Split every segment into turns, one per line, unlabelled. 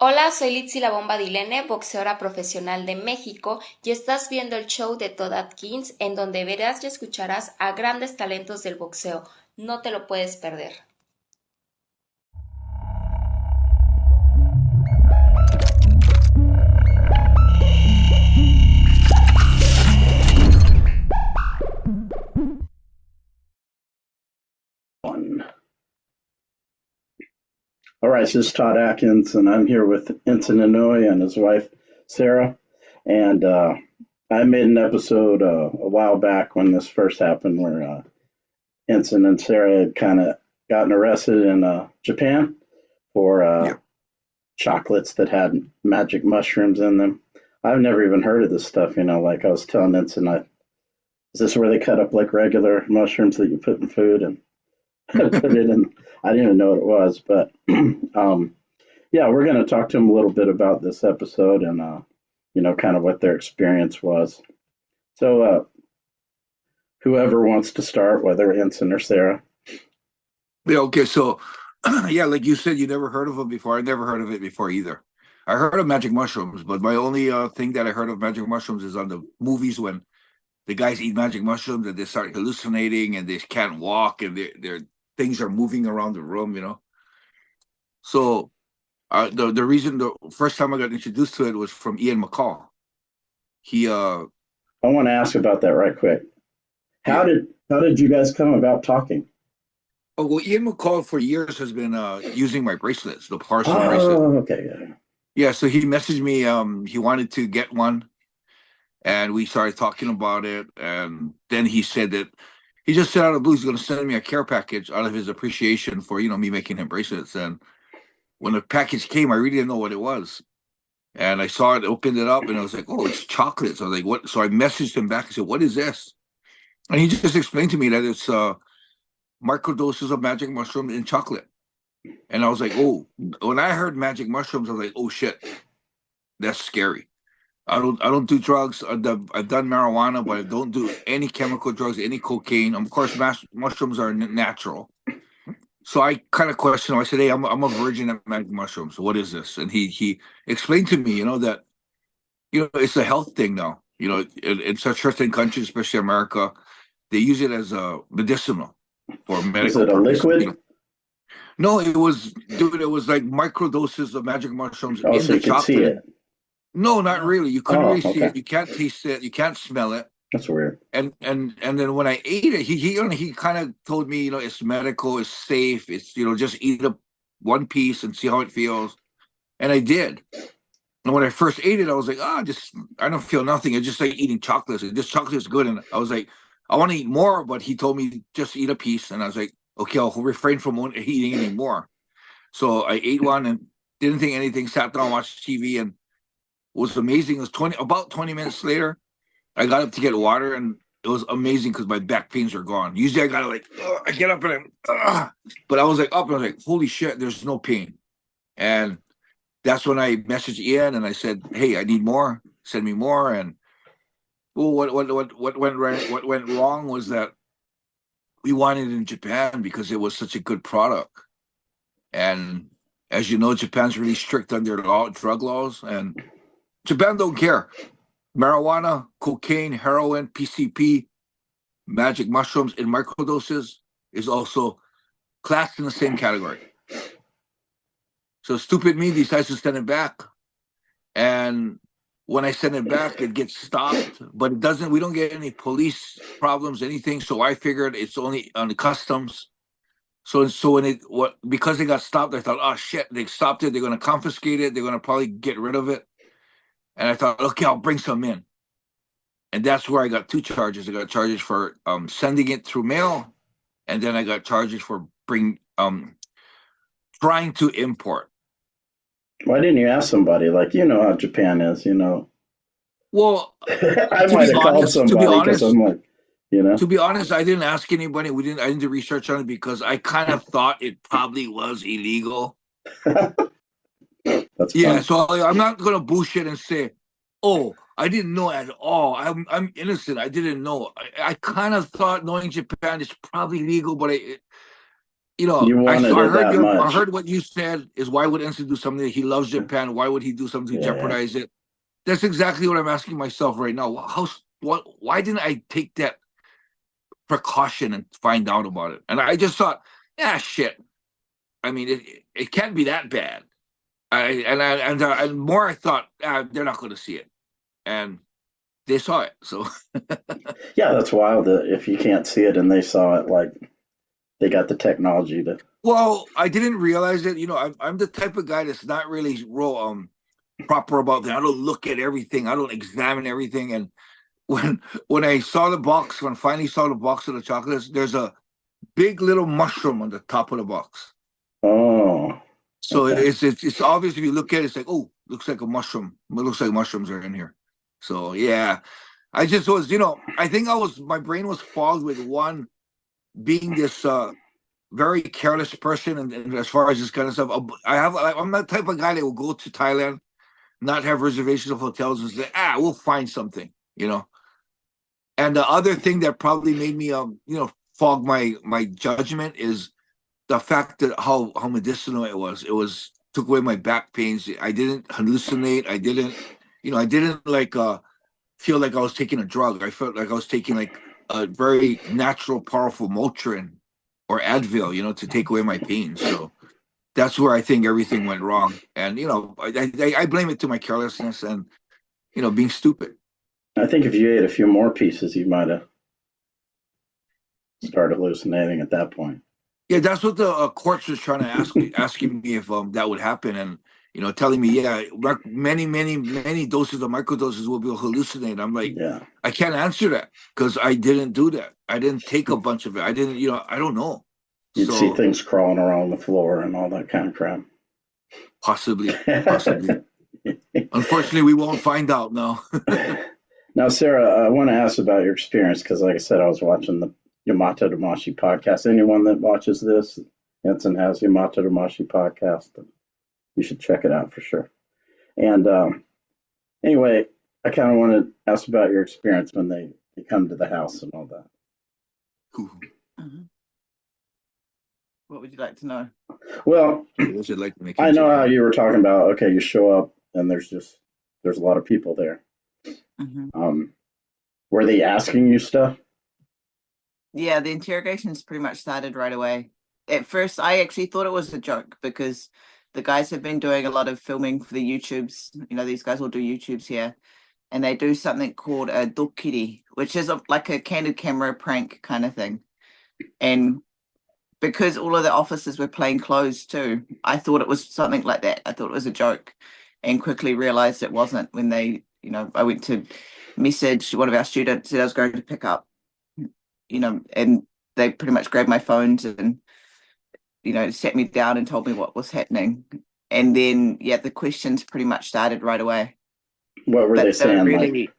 Hola, soy Litzy La Bomba Dilene, boxeadora profesional de México, y estás viendo el show de Todd Atkins, en donde verás y escucharás a grandes talentos del boxeo. No te lo puedes perder.
One. All right, this is Todd Atkins, and I'm here with Enson and Inoue and his wife, Sarah. And I made an episode a while back when this first happened where Enson and Sarah had kind of gotten arrested in Japan for
Yeah.
chocolates that had magic mushrooms in them. I've never even heard of this stuff, like I was telling Enson, is this where they cut up like regular mushrooms that you put in food and put it in? I didn't even know what it was, but yeah, we're going to talk to them a little bit about this episode and kind of what their experience was. So, whoever wants to start, whether Ensign or Sarah.
Yeah. Okay. So, yeah, like you said, you never heard of them before. I never heard of it before either. I heard of magic mushrooms, but my only thing that I heard of magic mushrooms is on the movies when the guys eat magic mushrooms and they start hallucinating and they can't walk and their things are moving around the room. So, the reason the first time I got introduced to it was from Ian McCall. He
I want to ask about that right quick. How
yeah.
did how did you guys come about talking?
Oh well, Ian McCall for years has been using my bracelets, the partial bracelet.
Oh, okay, yeah.
Yeah, so he messaged me. He wanted to get one, and we started talking about it. And then he said that he just said out of the blue he's going to send me a care package out of his appreciation for me making him bracelets. And when the package came, I really didn't know what it was. And I saw it, opened it up, and I was like, "Oh, it's chocolates." I was like, "What?" So I messaged him back and said, "What is this?" And he just explained to me that it's microdoses of magic mushroom in chocolate. And I was like, "Oh!" When I heard magic mushrooms, I was like, "Oh shit, that's scary." I don't do drugs. I've done marijuana, but I don't do any chemical drugs, any cocaine. Of course, mushrooms are natural. So I kind of questioned him. I said, "Hey, I'm a virgin at magic mushrooms. What is this?" And he explained to me, that it's a health thing now. In such certain countries, especially America, they use it as a medicinal for
Is
medical
it a
purposes.
liquid?
No, it was, dude. It was like micro doses of magic mushrooms
Oh,
in
so
the
you could see
chocolate.
it.
No, not really. You couldn't
Oh,
really see
okay.
it. You can't taste it. You can't smell it.
That's weird.
And then when I ate it, he kind of told me, it's medical, it's safe. It's just eat a one piece and see how it feels. And I did. And when I first ate it, I was like, just I don't feel nothing. It's just like eating chocolates. This chocolate is good. And I was like, I want to eat more, but he told me just eat a piece. And I was like, okay, I'll refrain from eating any more. So I ate one and didn't think anything. Sat down, watched TV, and it was amazing. It was about 20 minutes later. I got up to get water, and it was amazing because my back pains are gone. Usually, I gotta like, I get up and but I was like up, and I was like, holy shit, there's no pain. And that's when I messaged Ian and I said, hey, I need more. Send me more. And well, what went right? What went wrong was that we wanted it in Japan because it was such a good product. And as you know, Japan's really strict on their drug laws, and Japan don't care. Marijuana, cocaine, heroin, PCP, magic mushrooms in microdoses is also classed in the same category. So stupid me decides to send it back. And when I send it back, it gets stopped, but it doesn't, we don't get any police problems, anything. So I figured it's only on the customs. So when because they got stopped, I thought, oh shit, they stopped it. They're going to confiscate it. They're going to probably get rid of it. And I thought, okay, I'll bring some in. And that's where I got two charges. I got charges for sending it through mail, and then I got charges for trying to import.
Why didn't you ask somebody? Like, you know how Japan is.
Well,
I
to
might
be
have called
honest, to be
somebody because
honest,
I'm like, you know,
to be honest, I didn't ask anybody. I didn't do research on it because I kind of thought it probably was illegal.
that's
Yeah,
funny.
so I'm not gonna bullshit and say, "Oh, I didn't know at all. I'm innocent. I didn't know." I kind of thought knowing Japan is probably legal, but
You wanted it that
I
much.
heard what you said is why would Enson do something? He loves Japan. Why would he do something to
Yeah.
jeopardize it? That's exactly what I'm asking myself right now. Why didn't I take that precaution and find out about it? And I just thought, yeah, shit. I mean, it can't be that bad. And more I thought, they're not going to see it, and they saw it. So
Yeah, that's wild that if you can't see it and they saw it, like they got the technology to.
well, I didn't realize it. I'm the type of guy that's not really real proper about that. I don't look at everything. I don't examine everything. And when I saw the box, when I finally saw the box of the chocolates, there's a big little mushroom on the top of the box.
Oh,
So
okay.
it's obvious if you look at it, it's like, oh, looks like a mushroom. It looks like mushrooms are in here. So yeah, I just was, I think my brain was fogged with one being this very careless person, and as far as this kind of stuff, I'm that type of guy that will go to Thailand, not have reservations of hotels, and say, we'll find something, And the other thing that probably made me, fog my judgment is the fact that how medicinal it was. It was took away my back pains. I didn't hallucinate. I didn't like feel like I was taking a drug. I felt like I was taking like a very natural, powerful Motrin or Advil, to take away my pain. So that's where I think everything went wrong. And I blame it to my carelessness and being stupid.
I think if you ate a few more pieces, you might have started hallucinating at that point.
Yeah, that's what the courts was trying to asking me if that would happen, and telling me, yeah, many doses of microdoses will be hallucinate. I'm like,
Yeah.
I can't answer that because I didn't do that. I didn't take a bunch of it. I didn't, I don't know.
You'd see
So
things crawling around the floor and all that kind of crap.
possibly. Unfortunately, we won't find out now.
Now, Sarah, I want to ask about your experience because, like I said, I was watching the Yamato Damashi podcast. Anyone that watches this, Enson has Yamato Damashi podcast. You should check it out for sure. And anyway, I kind of want to ask about your experience when they come to the house and all that.
Mhm. What would you like to know?
Well, I know how you were talking about. Okay, you show up and there's a lot of people there.
Mhm.
Were they asking you stuff?
Yeah, the interrogations pretty much started right away. At first, I actually thought it was a joke because the guys have been doing a lot of filming for the YouTubes. These guys will do YouTubes here, and they do something called a dokkiri, which is like a candid camera prank kind of thing. And because all of the officers were plain clothes too, I thought it was something like that. I thought it was a joke, and quickly realized it wasn't when I went to message one of our students that I was going to pick up, and they pretty much grabbed my phones and, sat me down and told me what was happening. And then, yeah, the questions pretty much started right away.
What were they saying?
Really,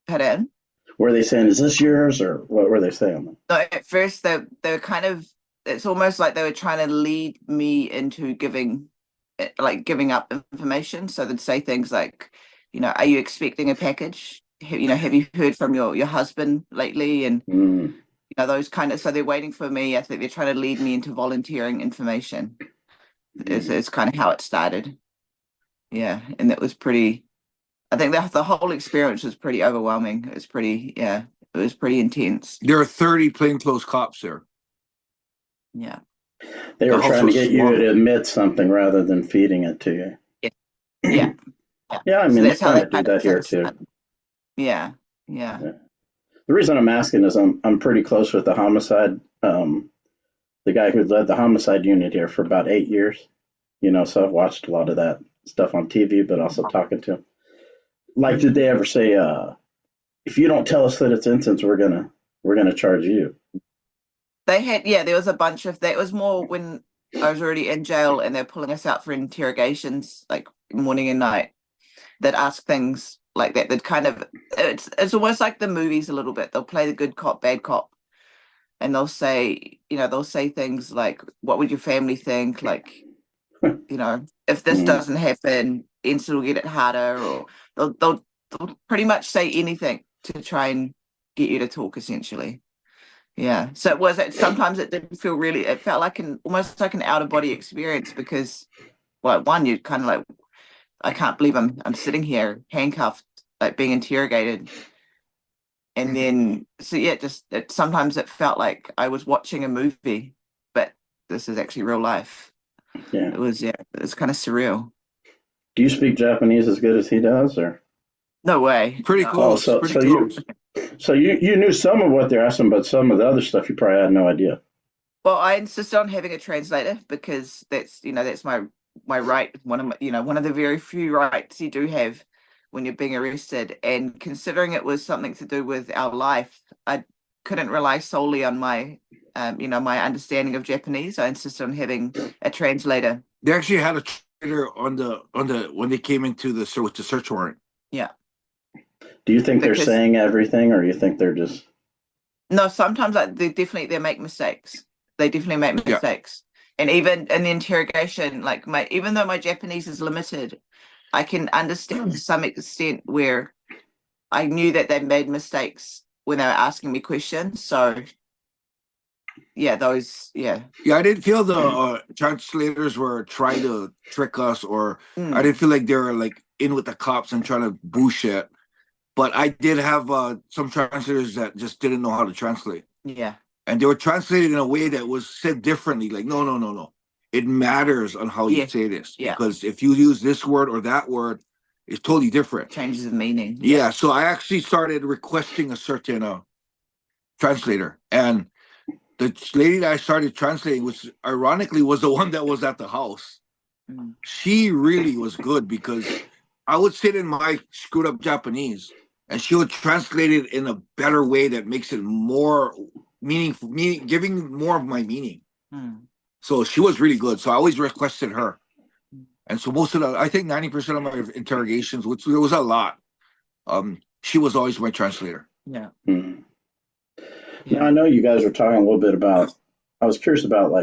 pardon?
Were they saying, is this yours? Or what were they saying?
So at first, they were kind of, it's almost like they were trying to lead me into giving up information. So they'd say things like, are you expecting a package? Have you heard from your husband lately? And those kind of, so they're waiting for me. I think they're trying to lead me into volunteering information. It's kind of how it started. Yeah, and that was pretty. I think the whole experience was pretty overwhelming. It was pretty intense.
There are 30 plainclothes cops there.
Yeah.
They were trying to get you to admit something rather than feeding it to you.
Yeah.
Yeah, I mean, so that's how they do that here too.
Yeah.
The reason I'm asking is I'm pretty close with the homicide, the guy who led the homicide unit here for about 8 years. So I've watched a lot of that stuff on TV, but also talking to him. Like, did they ever say, if you don't tell us that it's Enson's, we're gonna charge you?
They had, there was a bunch of that. It was more when I was already in jail and they're pulling us out for interrogations, like morning and night, that ask things like that. That kind of, it's almost like the movies a little bit. They'll play the good cop, bad cop, and they'll say things like, "What would your family think?" Like, if this doesn't happen, Enson will get it harder, or they'll pretty much say anything to try and get you to talk, essentially. Yeah. So it was, sometimes it didn't feel really, it felt like almost like an out of body experience because, well, one, you kind of like, I can't believe I'm sitting here handcuffed, like being interrogated. And then, so yeah, sometimes it felt like I was watching a movie, but this is actually real life.
Yeah.
It was kind of surreal.
Do you speak Japanese as good as he does, or?
No way.
Pretty
No.
close.
Oh,
Pretty close.
you knew some of what they're asking, but some of the other stuff you probably had no idea.
Well, I insist on having a translator because that's my right. One of the very few rights you do have when you're being arrested. And considering it was something to do with our life, I couldn't rely solely on my my understanding of Japanese. I insisted on having a translator.
They actually had a trader on the when they came into with the search warrant.
Yeah.
Do you think they're
Because
saying everything, or you think they're just?
no, sometimes they make mistakes. They definitely make
Yeah.
mistakes. And even in the interrogation, like even though my Japanese is limited, I can understand to some extent where I knew that they made mistakes when they were asking me questions. So yeah,
Yeah, I didn't feel the translators were trying to trick us, or I didn't feel like they were like in with the cops and trying to bullshit. But I did have some translators that just didn't know how to translate.
Yeah.
And they were translated in a way that was said differently. Like, no, no, no, no. It matters on how you say this.
Yeah.
Because if you use this word or that word, it's totally different.
Changes the meaning.
Yeah. So I actually started requesting a certain translator. And the lady that I started translating, which ironically was the one that was at the house, she really was good because I would sit in my screwed up Japanese and she would translate it in a better way that makes it more meaningful, giving more of my meaning. So she was really good. So I always requested her. And so I think 90% of my interrogations, which there was a lot, she was always my translator.
Yeah.
Now I know you guys were talking a little bit about. I was curious about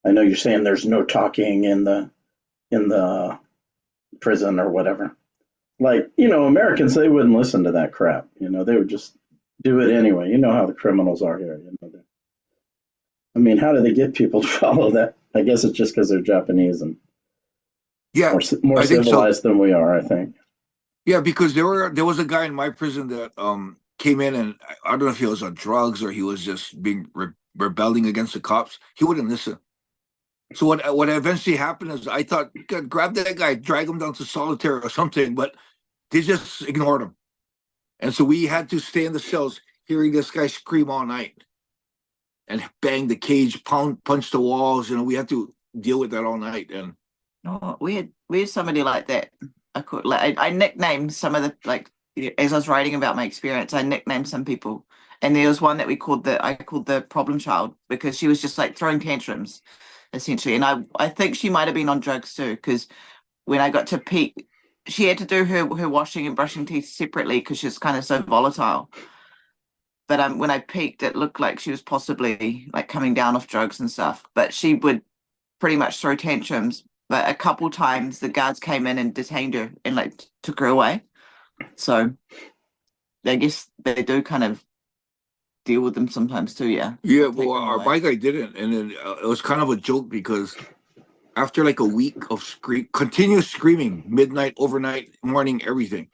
I know you're saying there's no talking in the prison or whatever. Like, Americans, they wouldn't listen to that crap. They would just do it anyway. You know how the criminals are here. I mean, how do they get people to follow that? I guess it's just because they're Japanese and more civilized than we are, I think.
Yeah, because there was a guy in my prison that came in, and I don't know if he was on drugs or he was just being rebelling against the cops. He wouldn't listen. So what eventually happened is I thought, God, grab that guy, drag him down to solitary or something, but they just ignored him. And so we had to stay in the cells hearing this guy scream all night and bang the cage, punch the walls. We had to deal with that all night. And
we had somebody like that. I nicknamed some of the, as I was writing about my experience, I nicknamed some people. And there was one that I called the problem child because she was just like throwing tantrums, essentially. And I think she might have been on drugs too, because when I got to peak, she had to do her washing and brushing teeth separately because she was kind of so volatile. But when I peaked, it looked like she was possibly like coming down off drugs and stuff. But she would pretty much throw tantrums. But a couple times the guards came in and detained her and like took her away. So I guess they do kind of deal with them sometimes too. Yeah.
Yeah. Well, my guy didn't, and then it was kind of a joke because after like a week of continuous screaming, midnight, overnight, morning, everything,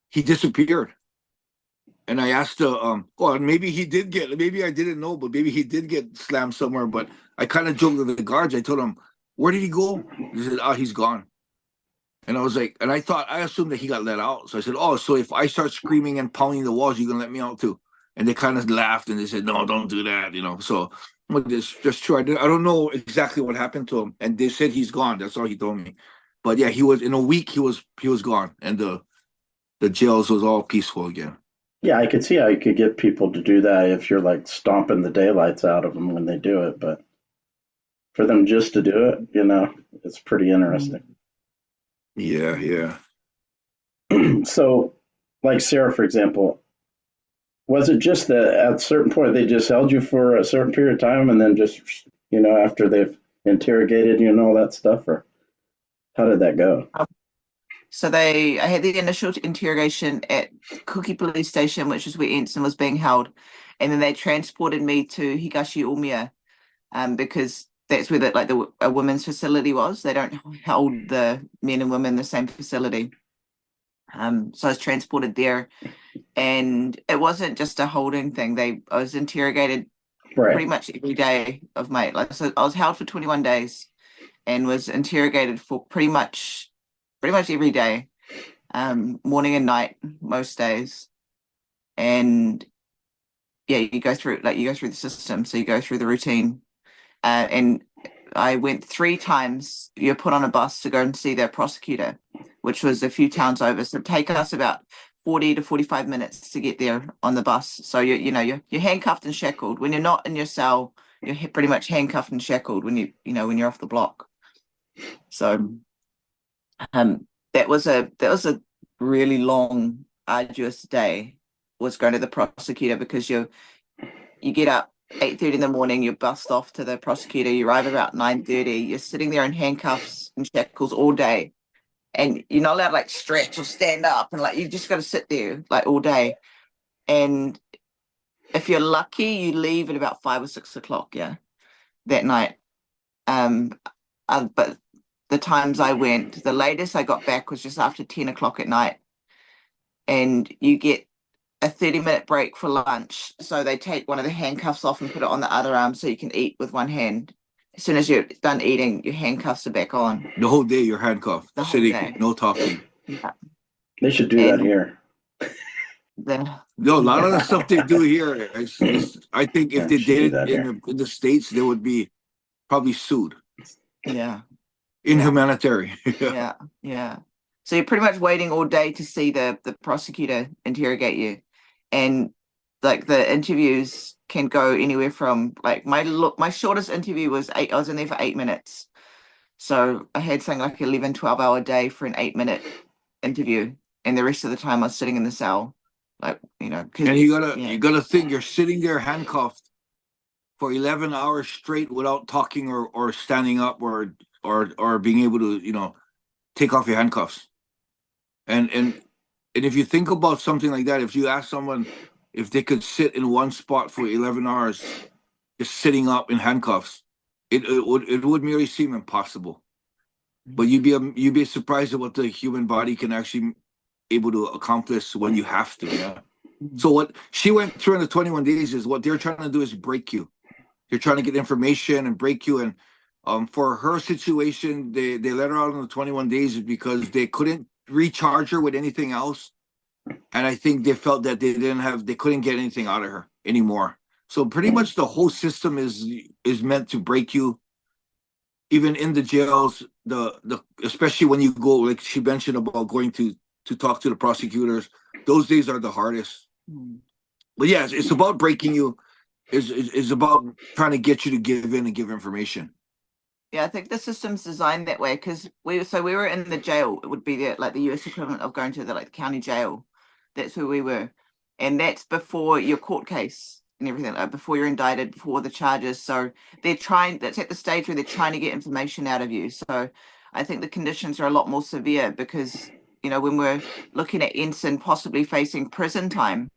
he disappeared. And I asked maybe I didn't know, but maybe he did get slammed somewhere. But I kind of joked with the guards. I told him, where did he go? He said, he's gone. And I was like, and I assumed that he got let out. So I said, so if I start screaming and pounding the walls, you can let me out too. And they kind of laughed and they said, no, don't do that. So it's just true. I don't know exactly what happened to him. And they said he's gone. That's all he told me. But yeah, he was in a week, he was gone. And the jails was all peaceful again.
Yeah, I could see how you could get people to do that if you're like stomping the daylights out of them when they do it, but for them just to do it, it's pretty interesting.
Yeah.
So, like Sarah, for example, was it just that at a certain point they just held you for a certain period of time and then just, after they've interrogated you and all that stuff, or how did that go?
So I had the initial interrogation at Kuki Police Station, which is where Enson was being held, and then they transported me to Higashi Omiya, because that's where a women's facility was. They don't hold the men and women in the same facility. So I was transported there, and it wasn't just a holding thing. I was interrogated pretty
Right.
much every day of my life. So I was held for 21 days and was interrogated for pretty much every day, morning and night, most days. And yeah, you go through the system. So you go through the routine. And I went 3 times. You're put on a bus to go and see their prosecutor, which was a few towns over. So it take us about 40 to 45 minutes to get there on the bus. So you're handcuffed and shackled. When you're not in your cell, you're pretty much handcuffed and shackled when you're off the block. So that was a really long, arduous day, was going to the prosecutor, because you get up 8:30 in the morning, you're bussed off to the prosecutor, you arrive about 9:30, you're sitting there in handcuffs and shackles all day, and you're not allowed to like stretch or stand up, and like you just got to sit there like all day. And if you're lucky, you leave at about 5 or 6 o'clock, that night. But the times I went, the latest I got back was just after 10 o'clock at night, and you get a 30-minute break for lunch. So they take one of the handcuffs off and put it on the other arm so you can eat with one hand. As soon as you're done eating, your handcuffs are back on.
The whole day you're handcuffed,
The whole
sitting,
day.
no talking.
Yeah.
They should do that here.
No, a lot of the stuff they do here, I think if
Yeah,
they
should do
did
that
it
here.
in the States, they would be probably sued.
Yeah.
Inhumanitarian.
Yeah. So you're pretty much waiting all day to see the prosecutor interrogate you. And like the interviews can go anywhere from like my shortest interview was I was in there for 8 minutes. So I had something like 11, 12-hour day for an 8-minute interview. And the rest of the time I was sitting in the cell. Like,
And you gotta think you're sitting there handcuffed for 11 hours straight without talking or standing up or being able to, take off your handcuffs. And if you think about something like that, if you ask someone if they could sit in one spot for 11 hours, just sitting up in handcuffs, it would merely seem impossible. But you'd be surprised at what the human body can actually able to accomplish when you have to. Yeah. So what she went through in the 21 days is what they're trying to do is break you. They're trying to get information and break you. And for her situation, they let her out in the 21 days because they couldn't recharge her with anything else. And I think they felt that they couldn't get anything out of her anymore. So pretty much the whole system is meant to break you. Even in the jails, the especially when you go, like she mentioned about going to talk to the prosecutors, those days are the hardest. But yes, it's about breaking you. Is about trying to get you to give in and give information.
Yeah, I think the system's designed that way because we were in the jail. It would be the US equivalent of going to the county jail. That's where we were, and that's before your court case and everything, like before you're indicted, before the charges. So that's at the stage where they're trying to get information out of you. So I think the conditions are a lot more severe because when we're looking at Enson possibly facing prison time,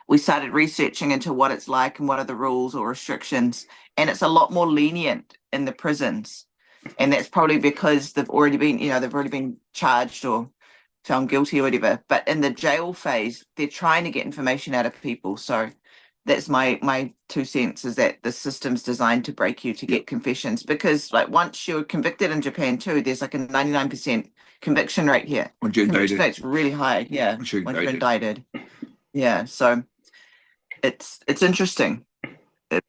we started researching into what it's like and what are the rules or restrictions, and it's a lot more lenient in the prisons. And that's probably because they've already been charged or found guilty or whatever. But in the jail phase, they're trying to get information out of people. So that's my 2 cents, is that the system's designed to break you to get confessions, because like once you're convicted in Japan too, there's like a 99% conviction rate here.
Once you're
Conviction
indicted.
rate's really high. Yeah.
Once you're
Once you're
indicted.
indicted. Yeah. So it's interesting,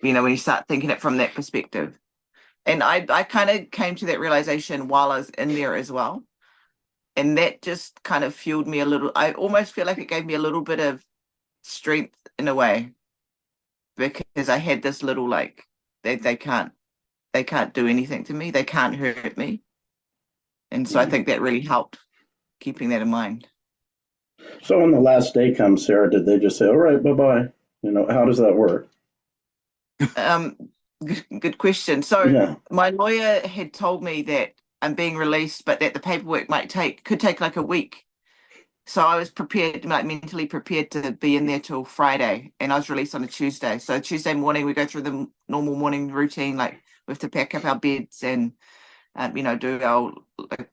when you start thinking it from that perspective. And I kind of came to that realization while I was in there as well. And that just kind of fueled me a little. I almost feel like it gave me a little bit of strength in a way, because I had this little they can't do anything to me. They can't hurt me. And so I think that really helped keeping that in mind.
So when the last day comes, Sarah, did they just say, all right, bye-bye? How does that work?
Good question. So
Yeah.
my lawyer had told me that I'm being released, but that the paperwork could take like a week. So I was prepared, like mentally prepared to be in there till Friday, and I was released on a Tuesday. So Tuesday morning, we go through the normal morning routine, like we have to pack up our beds and, do our, like,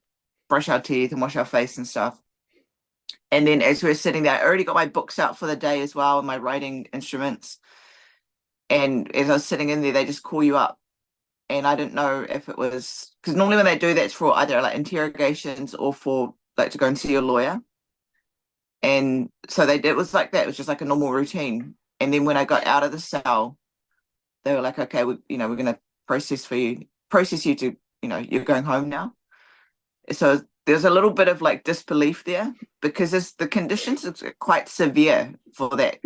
brush our teeth and wash our face and stuff. And then as we were sitting there, I already got my books out for the day as well, and my writing instruments. And as I was sitting in there, they just call you up. And I didn't know if it was, because normally when they do that, it's for either like interrogations or for like to go and see your lawyer. And so it was like that. It was just like a normal routine. And then when I got out of the cell, they were like, okay, we're going to process you to, you're going home now. So there's a little bit of like disbelief there, because the conditions are quite severe for that.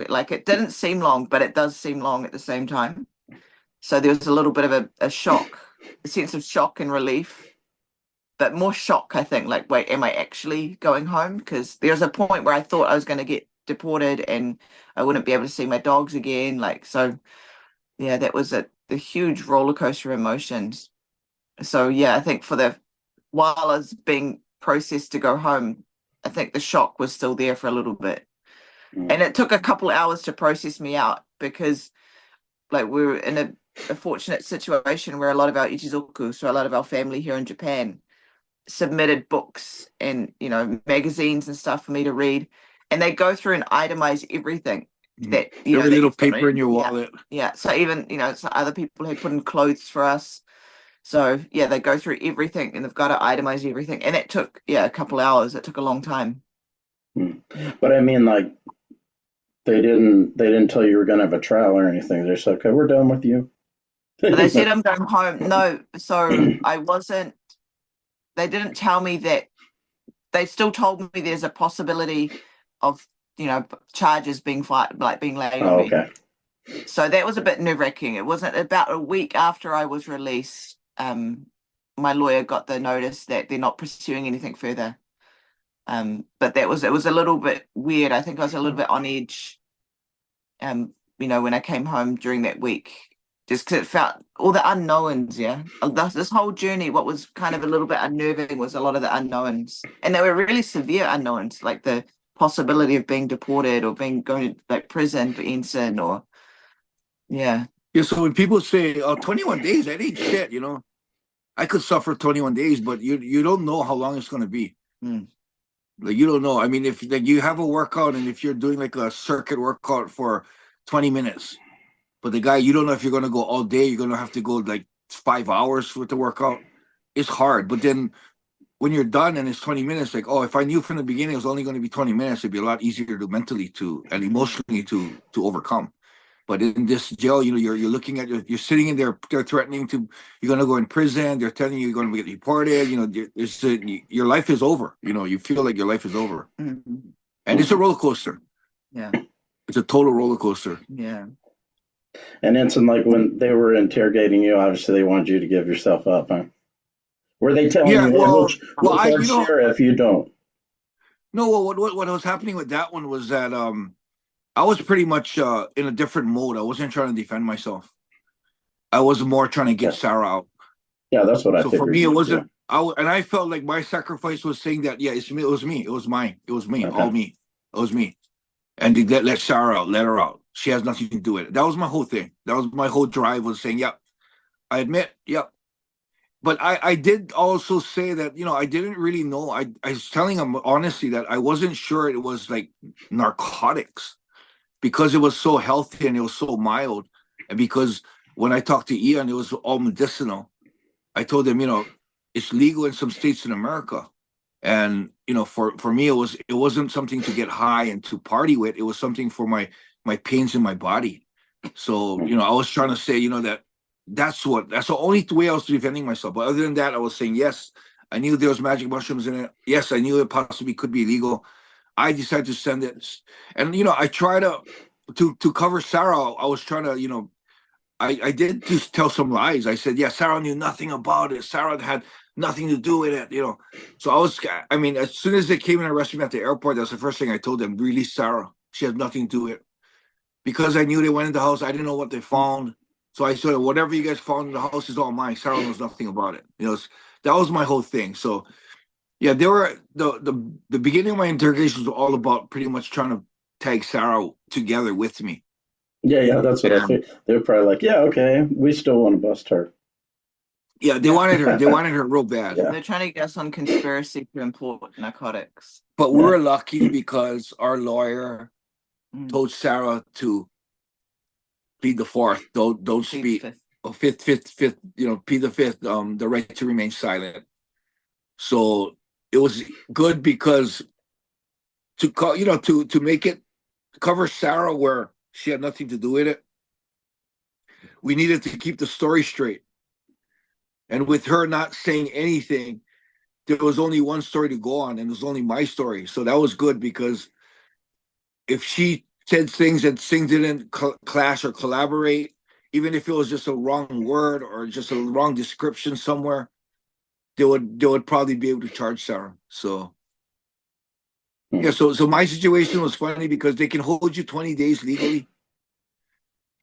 Like, it didn't seem long, but it does seem long at the same time. So there was a little bit of a shock, a sense of shock and relief, but more shock, I think, like, wait, am I actually going home? Because there was a point where I thought I was going to get deported and I wouldn't be able to see my dogs again. Like, so yeah, that was the huge roller coaster of emotions. So yeah, I think while I was being processed to go home, I think the shock was still there for a little bit. And it took a couple hours to process me out, because like we were in a fortunate situation where a lot of our ichizoku, so a lot of our family here in Japan, submitted books and magazines and stuff for me to read, and they go through and itemize everything that
every little paper in your wallet.
Yeah. So even so other people had put in clothes for us. So yeah, they go through everything and they've got to itemize everything, and it took a couple hours. It took a long time.
But I mean, like, they didn't tell you were going to have a trial or anything. They said, okay, we're done with you.
They said I'm going home. No, so I wasn't. They didn't tell me that. They still told me there's a possibility of charges being being laid on me.
Okay.
So that was a bit nerve-wracking. It wasn't about a week after I was released. My lawyer got the notice that they're not pursuing anything further. But it was a little bit weird. I think I was a little bit on edge. When I came home during that week, just because it felt all the unknowns. Yeah, this whole journey, what was kind of a little bit unnerving was a lot of the unknowns, and they were really severe unknowns, like the possibility of being deported or going to like prison for Enson, or yeah.
So when people say 21 days, that ain't shit, I could suffer 21 days, but you don't know how long it's going to be. Like, you don't know. I mean, if like you have a workout, and if you're doing like a circuit workout for 20 minutes, but the guy, you don't know if you're going to go all day, you're going to have to go like 5 hours with the workout. It's hard. But then when you're done and it's 20 minutes, like, if I knew from the beginning it was only going to be 20 minutes, it'd be a lot easier to mentally and emotionally to overcome. But in this jail, you're looking at you're sitting in there, they're threatening you're going to go in prison. They're telling you you're going to get deported. Your life is over. You feel like your life is over, and it's a roller coaster.
Yeah,
it's a total roller coaster.
Yeah.
And Enson, like, when they were interrogating you, obviously they wanted you to give yourself up, huh? Were they telling you, we'll Sarah if you don't?
No, what was happening with that one was that I was pretty much in a different mode. I wasn't trying to defend myself. I was more trying to get Sarah out.
Yeah, that's what I figured.
So for me, it wasn't. And I felt like my sacrifice was saying that, it was me. It was mine. It was me. All me. It was me. And they let Sarah out. Let her out. She has nothing to do with it. That was my whole thing. That was my whole drive, was saying, yep, I admit, yep. But I did also say that, I didn't really know. I was telling him honestly that I wasn't sure it was like narcotics, because it was so healthy and it was so mild. And because when I talked to Ian, it was all medicinal. I told him, it's legal in some states in America. And, for me, it wasn't something to get high and to party with. It was something for my pains in my body. So, I was trying to say, that's the only way I was defending myself. But other than that, I was saying, yes, I knew there was magic mushrooms in it. Yes, I knew it possibly could be illegal. I decided to send it. And, I tried to cover Sarah. I was trying to, I did just tell some lies. I said, Sarah knew nothing about it. Sarah had nothing to do with it, So as soon as they came and arrested me at the airport, that's the first thing I told them: release Sarah. She has nothing to do with it. Because I knew they went in the house. I didn't know what they found. So I said, whatever you guys found in the house is all mine. Sarah knows nothing about it. That was my whole thing. So yeah, they were the beginning of my interrogations were all about pretty much trying to tag Sarah together with me.
Yeah, that's what I
And
think. They were probably like, yeah, okay, we still want to bust her.
yeah, they
Yeah.
wanted her. They wanted her real bad.
Yeah.
They're trying to get us on conspiracy to import narcotics.
But we
Yeah.
were lucky because our lawyer
Mm.
told Sarah to plead the fourth. Don't
Plead the
speak.
fifth.
Oh, fifth. You know, plead the fifth. The right to remain silent. So it was good because to call, you know, to make it cover Sarah where she had nothing to do with it. We needed to keep the story straight. And with her not saying anything, there was only one story to go on, and it was only my story. So that was good because if she said things and things didn't clash or collaborate, even if it was just a wrong word or just a wrong description somewhere, they would probably be able to charge Sarah. So yeah, so my situation was funny because they can hold you 20 days legally.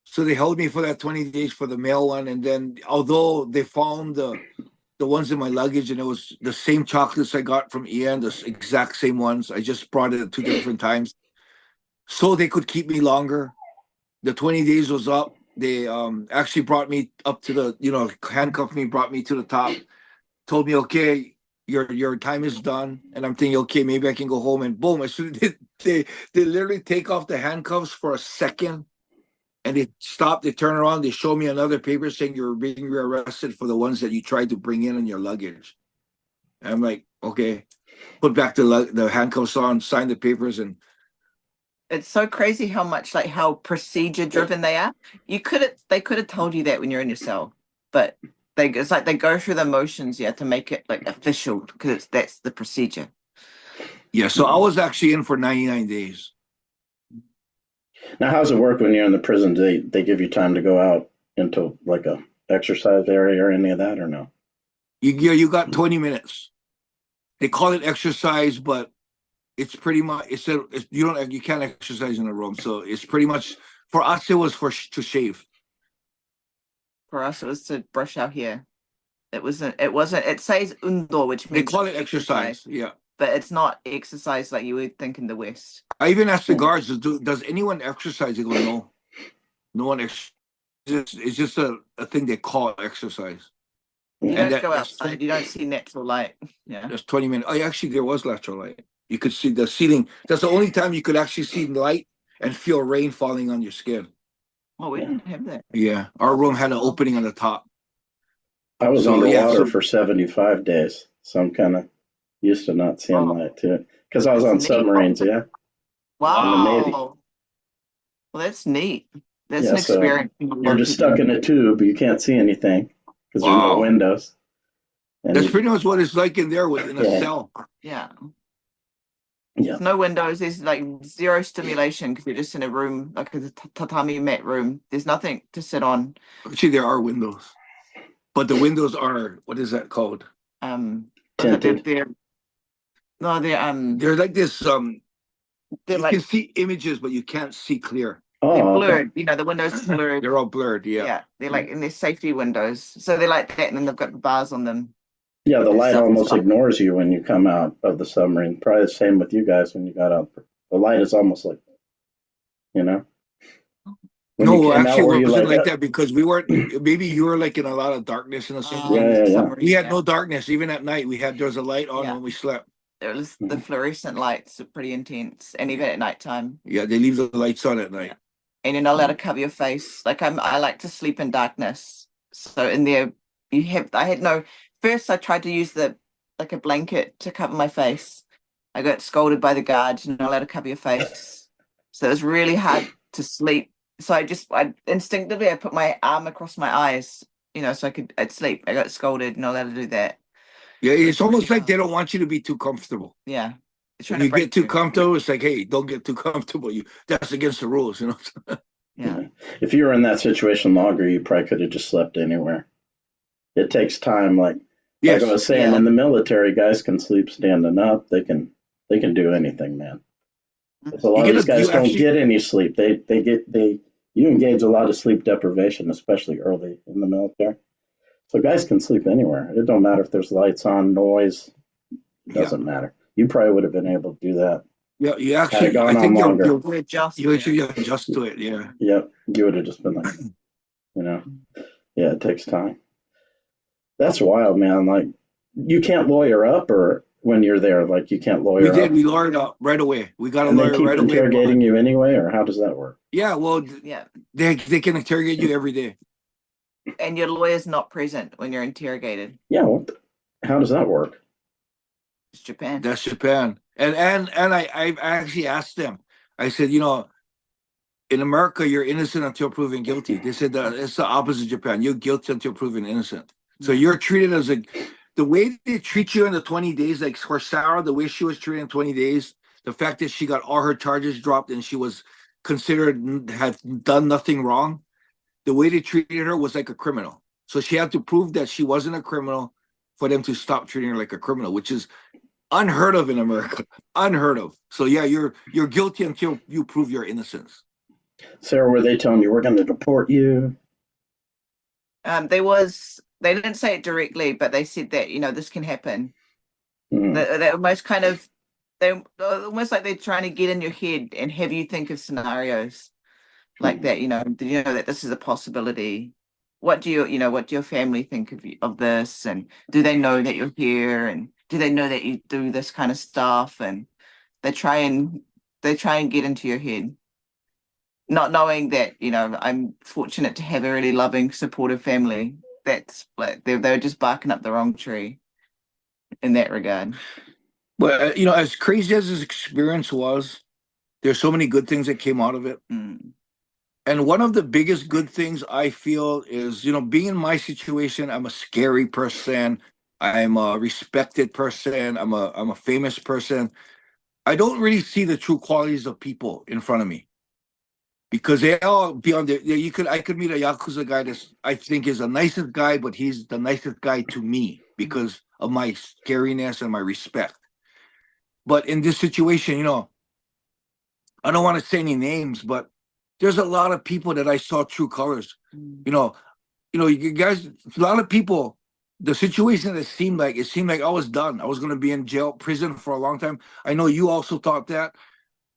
So they held me for that 20 days for the mail one, and then although they found the ones in my luggage, and it was the same chocolates I got from Ian, the exact same ones. I just brought it at 2 different times, so they could keep me longer. The 20 days was up. They actually brought me up to the, you know, handcuffed me, brought me to the top, told me, okay, your time is done. And I'm thinking, okay, maybe I can go home. And boom, as soon as they literally take off the handcuffs for a second, and they stop, they turn around, they show me another paper saying you're being rearrested for the ones that you tried to bring in your luggage. And I'm like, okay, put back the handcuffs on, sign the papers, and
It's so crazy how much like how procedure driven they are. They could have told you that when you're in your cell, but it's like they go through the motions, yeah, to make it like official because that's the procedure.
yeah. So I was actually in for 99 days.
Now, how's it work when you're in the prison? Do they give you time to go out into like a exercise area or any of that, or no?
You got 20 minutes. They call it exercise, but it's pretty much you can't exercise in a room. So it's pretty much for us. It was to shave.
For us, it was to brush our hair. It wasn't. It says undo, which
They
means
call it exercise. Yeah.
but it's not exercise like you would think in the West.
I even asked the guards, does anyone exercise? They go, no. No one it's just a thing they call exercise.
You
And
don't go outside. You don't see natural light. Yeah.
That's 20 minutes. Oh, actually, there was natural light. You could see the ceiling. That's the only time you could actually see light and feel rain falling on your skin.
Oh, we didn't have that.
Yeah. Our room had an opening on the top.
I was
So,
underwater
yeah,
for 75 days, so I'm kind of used to not seeing light too. Because I was on
That's neat.
submarines, yeah.
Wow.
In the Navy.
Well, that's neat. That's
Yeah,
an
so
experience.
you're just stuck in a tube. You can't see anything because there's no
Wow.
windows. And
That's pretty much what it's like in there within a
Yeah.
cell.
Yeah.
Yeah.
There's no windows. There's like zero stimulation because you're just in a room, like a tatami mat room. There's nothing to sit on.
Actually, there are windows, but the windows are, what is that called?
Tinted.
They're
They're like this.
they're
You
like
can see images, but you can't see clear.
they're
Oh, okay.
blurred. You know, the windows blurred.
They're all blurred. Yeah.
Yeah, they're like in their safety windows. So they're like that, and then they've got bars on them.
Yeah, the light
It's
almost
self-
ignores you when you come out of the submarine. Probably the same with you guys when you got out. The light is almost like, you know. When you
No,
came
actually,
out, were
it
you
wasn't like
like,
that because we weren't. Maybe you were like in a lot of darkness in the submarine.
Yeah.
submarine,
We had
yeah.
no darkness even at night. There was a light on
Yeah.
when we slept.
It was the fluorescent lights are pretty intense, and even at nighttime.
Yeah, they leave the lights on at night.
And you're not allowed to cover your face. Like I like to sleep in darkness. So in there, first I tried to use like a blanket to cover my face. I got scolded by the guards. You're not allowed to cover your face. So it was really hard to sleep. So I instinctively I put my arm across my eyes, you know, so I'd sleep. I got scolded, not allowed to do that.
Yeah, it's almost like they don't want you to be too comfortable.
Yeah.
When you get too comfortable, it's like, hey, don't get too comfortable. That's against the rules, you know.
Yeah.
if you were in that situation longer, you probably could have just slept anywhere. It takes time. Like I was saying, in the military, guys can sleep standing up. They can do anything, man. Because a lot of these guys don't get any sleep. You engage a lot of sleep deprivation, especially early in the military. So guys can sleep anywhere. It don't matter if there's lights on, noise. It
Yeah,
doesn't matter. You probably would have been able to do that
yeah. You
had it
actually, I
gone on
think
longer.
We adjust.
you
Yeah.
actually adjust to it. Yeah.
Yep, you would have just been like, you know, yeah, it takes time. That's wild, man. Like, you can't lawyer up, or when you're there, like, you can't
We
lawyer
did.
up,
We lawyered up right away. We got a
and they
lawyer
keep
right away.
interrogating
But
you anyway, or how does that work?
yeah, well,
Yeah.
they can interrogate you every day.
And your lawyer's not present when you're interrogated.
Yeah, how does that work?
It's Japan.
That's Japan. And I actually asked them. I said, in America, you're innocent until proven guilty. They said that it's the opposite of Japan. You're guilty until proven innocent. So
Yeah.
you're treated as the way they treat you in the 20 days, like for Sarah, the way she was treated in 20 days, the fact that she got all her charges dropped and she was considered had done nothing wrong, the way they treated her was like a criminal. So she had to prove that she wasn't a criminal for them to stop treating her like a criminal, which is unheard of in America. Unheard of. So yeah, you're guilty until you prove your innocence.
Sarah, were they telling you we're going to deport you?
They didn't say it directly, but they said that, this can happen.
Hmm.
They almost kind of, they almost like they're trying to get in your head and have you think of scenarios like that, that this is a possibility. What do your family think of this? And do they know that you're here? And do they know that you do this kind of stuff? And they try and get into your head, not knowing that, I'm fortunate to have a really loving, supportive family. That's like they're just barking up the wrong tree in that regard.
But as crazy as this experience was, there's so many good things that came out of it.
Mm.
And one of the biggest good things I feel is, being in my situation, I'm a scary person. I'm a respected person. I'm a famous person. I don't really see the true qualities of people in front of me because they all beyond there. I could meet a Yakuza guy that I think is the nicest guy, but he's the nicest guy to me because of my scariness and my respect. But in this situation, I don't want to say any names, but there's a lot of people that I saw true colors.
Mm.
You guys, a lot of people, the situation that seemed like I was done. I was going to be in prison for a long time. I know you also thought that.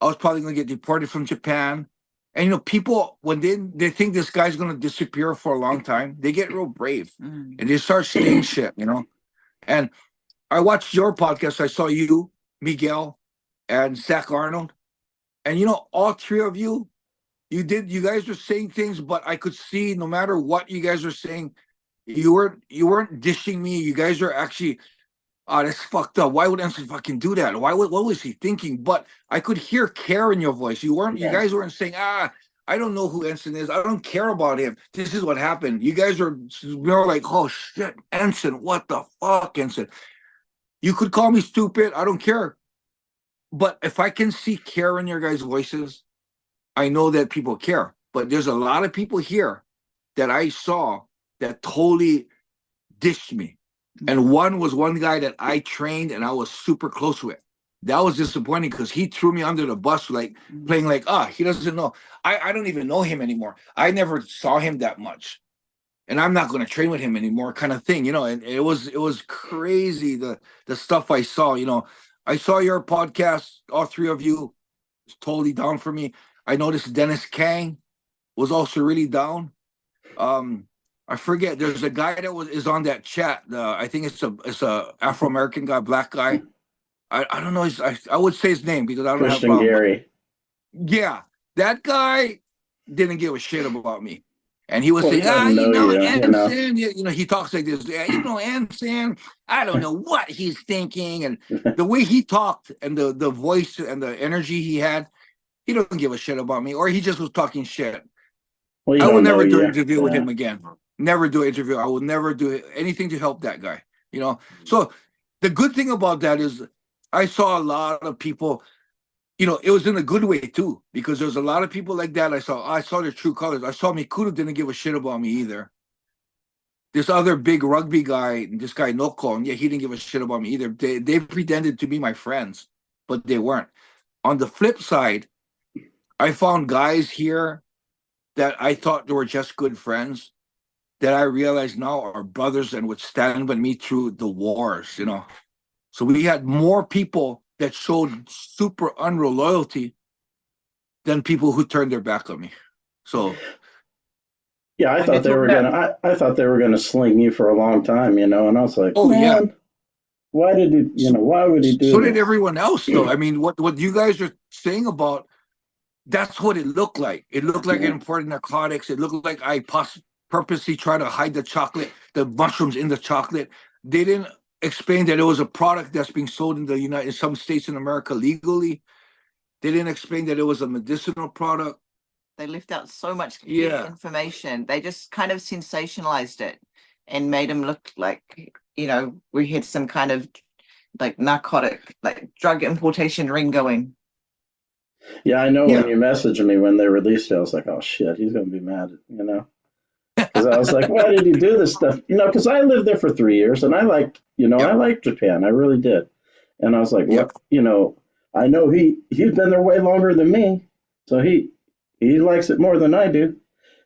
I was probably going to get deported from Japan. And people, when they think this guy's going to disappear for a long time, they get real brave and they start saying shit. And I watched your podcast. I saw you, Miguel, and Zach Arnold. And all three of you, you guys were saying things, but I could see no matter what you guys were saying, you weren't dishing me. You guys are actually, that's fucked up. Why would Enson fucking do that? What was he thinking? But I could hear care in your voice. You guys weren't saying, I don't know who Enson is. I don't care about him. This is what happened. You guys are more like, oh shit, Enson, what the fuck, Enson? You could call me stupid. I don't care. But if I can see care in your guys' voices, I know that people care. But there's a lot of people here that I saw that totally dished me. And one was one guy that I trained and I was super close with. That was disappointing because he threw me under the bus, like playing like, he doesn't know. I don't even know him anymore. I never saw him that much. And I'm not going to train with him anymore, kind of thing, and it was crazy the stuff I saw. I saw your podcast, all three of you, totally down for me. I noticed Dennis Kang was also really down. I forget. There's a guy that is on that chat. I think it's a Afro American guy, black guy. I don't know. I would say his name because I don't
Christian
have a problem.
Gary.
Yeah, that guy didn't give a shit about me. And he was
Well, he
saying,
doesn't know you,
Enson, he talks like this. Enson, I don't know what he's thinking. And the way he talked and the voice and the energy he had, he doesn't give a shit about me. Or he just was talking shit.
Well,
I will never do an
you.
interview with him again. Never do an interview. I will never do anything to help that guy. So the good thing about that is I saw a lot of people, it was in a good way too, because there's a lot of people like that. I saw their true colors. I saw Mikuta didn't give a shit about me either. This other big rugby guy, this guy Noko, and he didn't give a shit about me either. They pretended to be my friends, but they weren't. On the flip side, I found guys here that I thought they were just good friends, that I realize now are brothers and would stand with me through the wars, you know. So we had more people that showed super unreal loyalty than people who turned their back on me. So
Yeah, I
when you
thought they
took
were
that,
gonna. I thought they were gonna sling you for a long time, you know. And I was like,
oh yeah.
man, why did he? You know, why would he do
So did
this?
everyone else, though. I mean, what you guys are saying about that's what it looked like. It looked like
Yeah.
an imported narcotics. It looked like I purposely tried to hide the chocolate, the mushrooms in the chocolate. They didn't explain that it was a product that's being sold in in some states in America legally. They didn't explain that it was a medicinal product.
They left out so much key
Yeah,
information. They just kind of sensationalized it and made him look like, we had some kind of like narcotic, like drug importation ring going.
Yeah, I know when
yeah.
you messaged me when they released it, I was like, oh shit, he's gonna be mad, you know. Because I was like, why did he do this stuff? You know, because I lived there for 3 years and I liked, you know, I
Yep,
liked Japan. I really did. And I was like,
yep.
what, you know, I know he's been there way longer than me, so he likes it more than I do.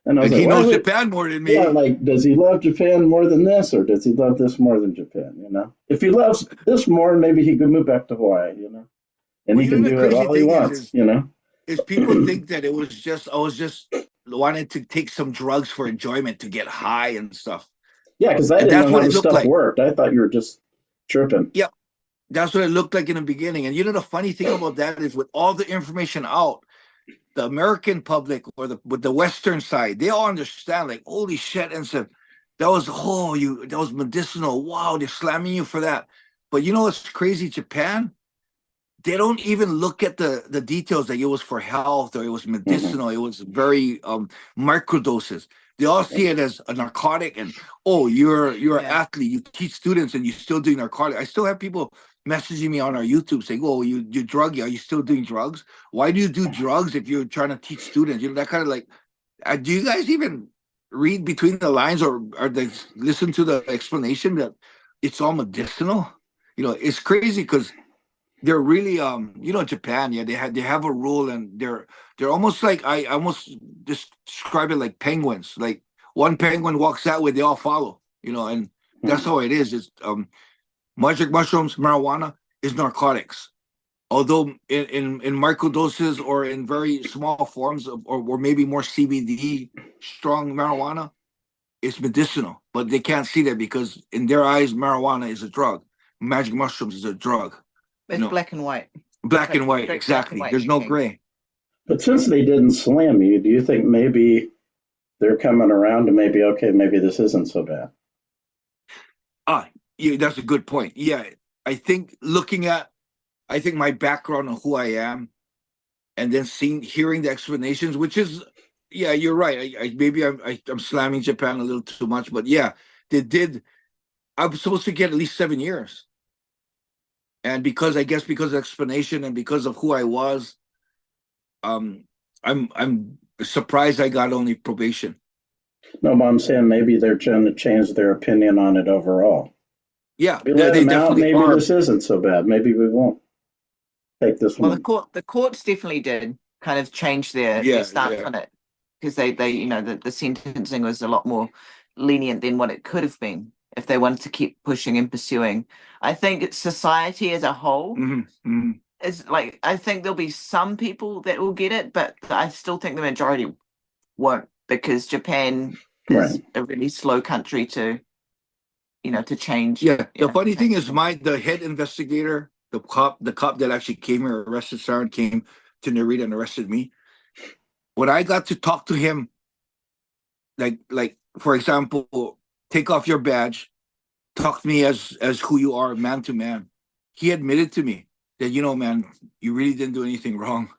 And I was
And
like,
he
why
knows
would,
Japan more than
yeah,
me.
like, does he love Japan more than this, or does he love this more than Japan? You know, if he loves this more, maybe he could move back to Hawaii. You know, and
Well,
he
you know
can
the
do it
crazy
all he
thing
wants. You know,
is people think that it was just I was just wanted to take some drugs for enjoyment to get high and stuff.
yeah, because I
And
didn't
that's
know how
what
the
it looked
stuff
like.
worked. I thought you were just tripping.
Yep. That's what it looked like in the beginning. And you know the funny thing about that is with all the information out, the American public or with the Western side, they all understand like, holy shit, and said that was medicinal. Wow, they're slamming you for that. But you know what's crazy? Japan, they don't even look at the details that it was for health or it was
Mm-hmm.
medicinal. It was very microdoses. They all see it as a narcotic, and oh, you're an
Yeah.
athlete. You teach students, and you still doing narcotic. I still have people messaging me on our YouTube saying, "Oh, you druggy? Are you still doing drugs? Why do you do drugs if you're trying to teach students?" You know that kind of like. Do you guys even read between the lines or they listen to the explanation that it's all medicinal? You know, it's crazy because they're really Japan, yeah, they have a rule, and they're almost like I almost describe it like penguins. Like one penguin walks that way, they all follow, and that's
Mm-hmm.
how it is. It's magic mushrooms, marijuana is narcotics, although in micro doses or in very small forms or maybe more CBD strong marijuana, it's medicinal, but they can't see that because in their eyes marijuana is a drug, magic mushrooms is a drug. you
It's
know
black and white. It's
Black
like
and white,
straight black and
exactly.
white
There's no
thinking.
gray.
But since they didn't slam you, do you think maybe they're coming around to maybe okay, maybe this isn't so bad?
Ah, yeah, that's a good point. Yeah, I think I think my background on who I am, and then hearing the explanations, which is, yeah, you're right. Maybe I'm slamming Japan a little too much, but yeah, they did. I was supposed to get at least 7 years, and because of explanation and because of who I was, um, I'm surprised I got only probation.
No, but I'm saying maybe they're trying to change their opinion on it overall.
Yeah,
We let
they
them out.
definitely
Maybe
are.
this isn't so bad. Maybe we won't take this
Well, the
one.
court, the courts definitely did kind of change their
Yeah,
stance
yeah.
on it because they the sentencing was a lot more lenient than what it could have been if they wanted to keep pushing and pursuing. I think society as a whole
Hmm.
is like I think there'll be some people that will get it, but I still think the majority won't because Japan
Right.
is a really slow country to change.
Yeah, the funny thing
Change
is,
things.
the head investigator, the cop that actually came here, arrested Sarah, came to Narita and arrested me. When I got to talk to him, like for example, take off your badge, talk to me as who you are, man to man. He admitted to me that man, you really didn't do anything wrong.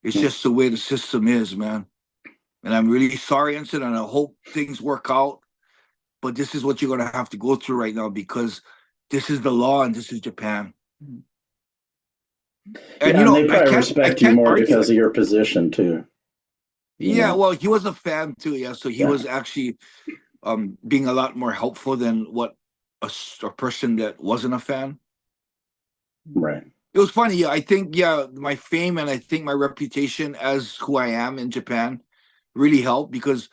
It's just the way the system is, man. And I'm really sorry, Enson, and I hope things work out. But this is what you're gonna have to go through right now because this is the law and this is Japan. And
Yeah, and they
I
probably
can't
respect you
can't
more
argue
because
it.
of your position too. You
Yeah,
know.
well, he was a fan too. Yeah, so he
Yeah.
was actually being a lot more helpful than what a person that wasn't a fan.
Right.
It was funny. Yeah, I think my fame and I think my reputation as who I am in Japan really helped because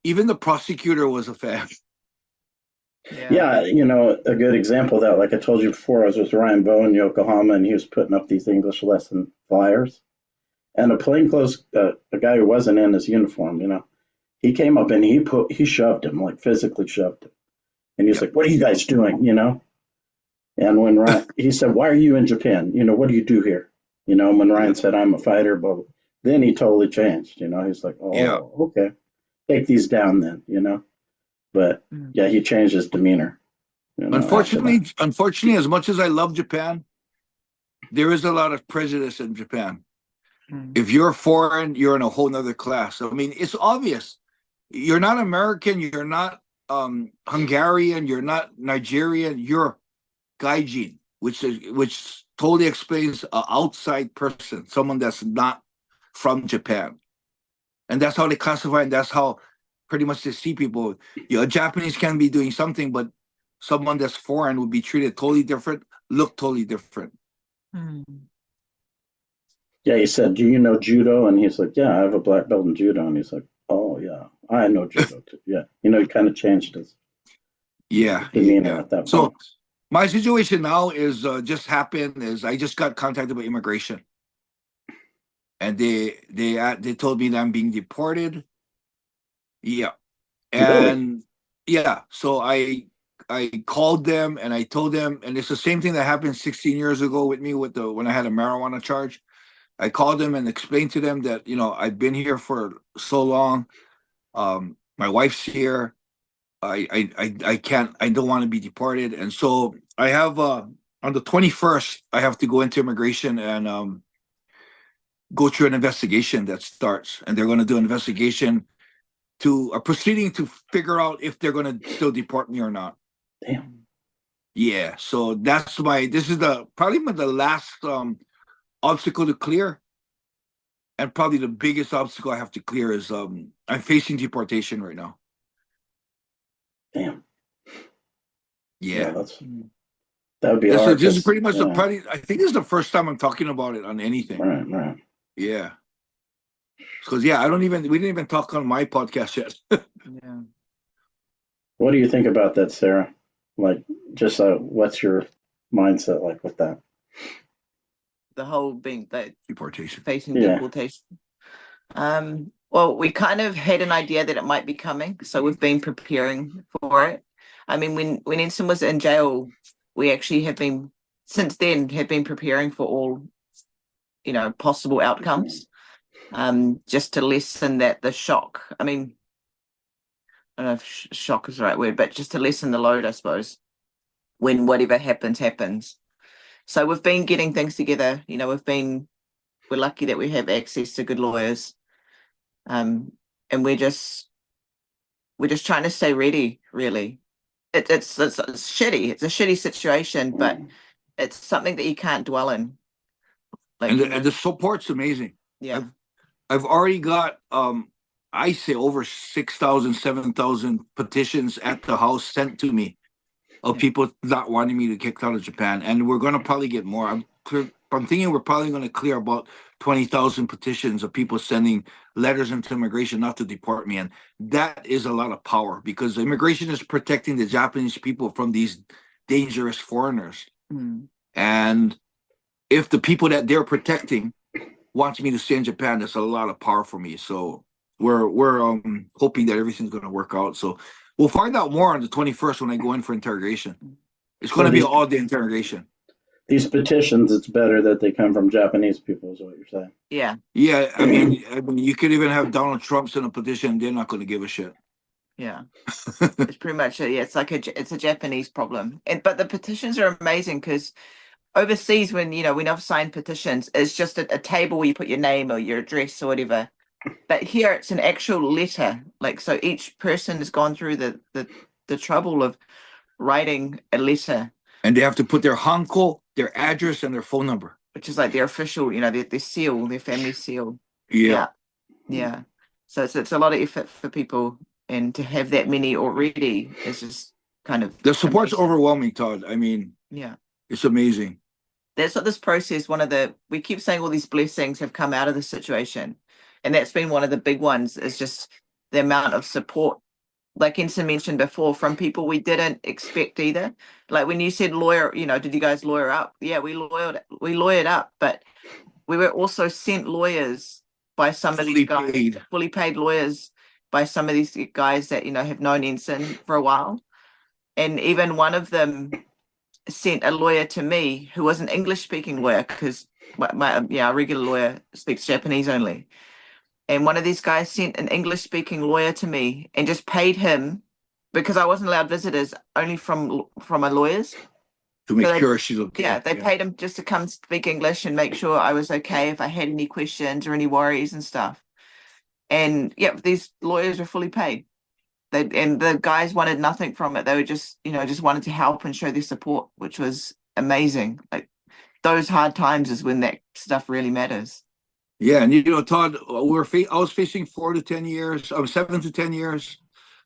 even the prosecutor was a fan.
Yeah, a good example of that, like I told you before, I was with Ryan Bowe in Yokohama, and he was putting up these English lesson flyers. And a plainclothes, a guy who wasn't in his uniform, he came up and he shoved him, like physically shoved him. And he's
Yep.
like, "What are you guys doing?" And when Ryan, he said, "Why are you in Japan? What do you do here?" And when Ryan said, "I'm a fighter," but then he totally changed. He's like,
Yeah.
"Oh, okay, take these down then." But yeah, he changed his demeanor. After that.
Unfortunately, as much as I love Japan, there is a lot of prejudice in Japan. If you're foreign, you're in a whole nother class. I mean, it's obvious. You're not American, you're not Hungarian, you're not Nigerian, you're gaijin, which totally explains an outside person, someone that's not from Japan. And that's how they classify, and that's how pretty much they see people. A Japanese can be doing something, but someone that's foreign would be treated totally different, look totally different.
Yeah, he said, "Do you know judo?" And he's like, "Yeah, I have a black belt in judo." And he's like, "Oh yeah, I know judo too." Yeah, he kind of changed his demeanor at that point.
So my situation now is just happened is I just got contacted by immigration, and they told me that I'm being deported. Yeah, and
Really?
yeah, so I called them and I told them, and it's the same thing that happened 16 years ago with me when I had a marijuana charge. I called them and explained to them that I've been here for so long. My wife's here. I can't. I don't want to be deported, and so I have on the 21st I have to go into immigration and go through an investigation that starts, and they're going to do an investigation to a proceeding to figure out if they're going to still deport me or not.
Damn.
Yeah, so this is probably the last obstacle to clear, and probably the biggest obstacle I have to clear is I'm facing deportation right now.
Damn.
Yeah,
that would be hard.
This is pretty much
yeah.
I think this is the first time I'm talking about it on anything.
Right.
Yeah, because we didn't even talk on my podcast yet.
Yeah.
What do you think about that, Sarah? Like, just what's your mindset like with that?
The whole being that
Deportation.
facing deportation. Well, we kind of had an idea that it might be coming, so we've been preparing for it. I mean, when Enson was in jail, we actually have been preparing for all, possible outcomes, just to lessen the shock. I mean, I don't know if shock is the right word, but just to lessen the load, I suppose, when whatever happens. So we've been getting things together. We're lucky that we have access to good lawyers. And we're just trying to stay ready, really. It's shitty. It's a shitty situation, but it's something that you can't dwell in.
And the support's amazing.
Yeah.
I've already got I say over 6,000, 7,000 petitions at the house sent to me of people not wanting me to get out of Japan, and we're going to probably get more. I'm thinking we're probably going to clear about 20,000 petitions of people sending letters into immigration not to deport me, and that is a lot of power because immigration is protecting the Japanese people from these dangerous foreigners. And if the people that they're protecting wants me to stay in Japan, that's a lot of power for me. So we're hoping that everything's going to work out. So we'll find out more on the 21st when I go in for interrogation. It's going to be an all-day interrogation.
These petitions, it's better that they come from Japanese people, is what you're saying.
Yeah.
Yeah, I mean, you could even have Donald Trump send a petition; they're not going to give a shit.
Yeah, it's pretty much it. Yeah, it's a Japanese problem, but the petitions are amazing because overseas, when I've signed petitions, it's just a table where you put your name or your address or whatever. But here it's an actual letter, so each person has gone through the trouble of writing a letter,
and they have to put their hanko, their address, and their phone number,
which is like their official, their seal, their family seal.
Yeah.
So it's a lot of effort for people, and to have that many already is just kind of
the support's
amazing.
Overwhelming, Todd. I mean, it's amazing.
That's what this process. We keep saying all these blessings have come out of the situation, and that's been one of the big ones. Is just the amount of support, like Enson mentioned before, from people we didn't expect either. Like when you said lawyer, did you guys lawyer up? Yeah, we lawyered up, but we were also sent lawyers by some of these guys, fully paid lawyers by some of these guys that, have known Enson for a while. And even one of them sent a lawyer to me who was an English speaking lawyer, because our regular lawyer speaks Japanese only. And one of these guys sent an English speaking lawyer to me and just paid him, because I wasn't allowed visitors, only from my lawyers.
To make sure she's okay.
Yeah, they paid him just to come speak English and make sure I was okay if I had any questions or any worries and stuff. And these lawyers were fully paid. And the guys wanted nothing from it. They were just wanted to help and show their support, which was amazing. Like those hard times is when that stuff really matters.
Yeah, and Todd, I was facing 4 to 10 years. I was 7 to 10 years.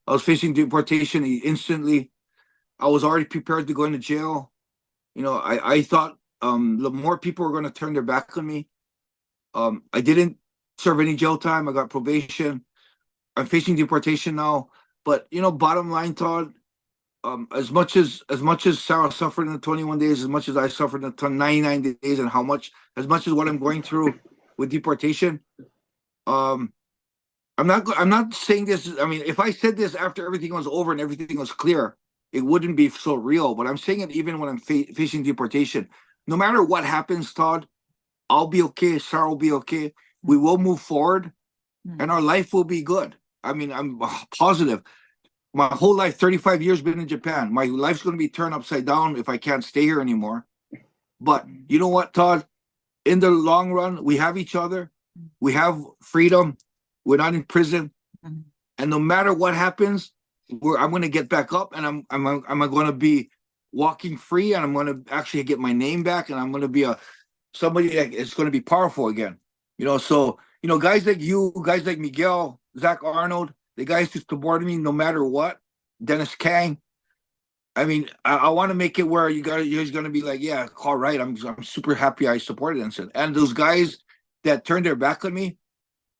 I was facing deportation instantly. I was already prepared to go into jail. I thought the more people were going to turn their back on me. I didn't serve any jail time. I got probation. I'm facing deportation now. But bottom line, Todd, as much as Sarah suffered in the 21 days, as much as I suffered in the 99 days, and as much as what I'm going through with deportation, I'm not saying this. I mean, if I said this after everything was over and everything was clear, it wouldn't be so real. But I'm saying it even when I'm facing deportation. No matter what happens, Todd, I'll be okay. Sarah will be okay. We will move forward, and our life will be good. I mean, I'm positive. My whole life, 35 years, been in Japan. My life's going to be turned upside down if I can't stay here anymore. But you know what, Todd? In the long run, we have each other. We have freedom. We're not in prison. And no matter what happens, I'm going to get back up, and I'm going to be walking free, and I'm going to actually get my name back, and I'm going to be somebody that is going to be powerful again. So guys like you, guys like Miguel, Zach Arnold, the guys who supported me no matter what, Dennis Kang. I mean, I want to make it where you're going to be like, yeah, all right, I'm super happy I supported Enson. And those guys that turned their back on me,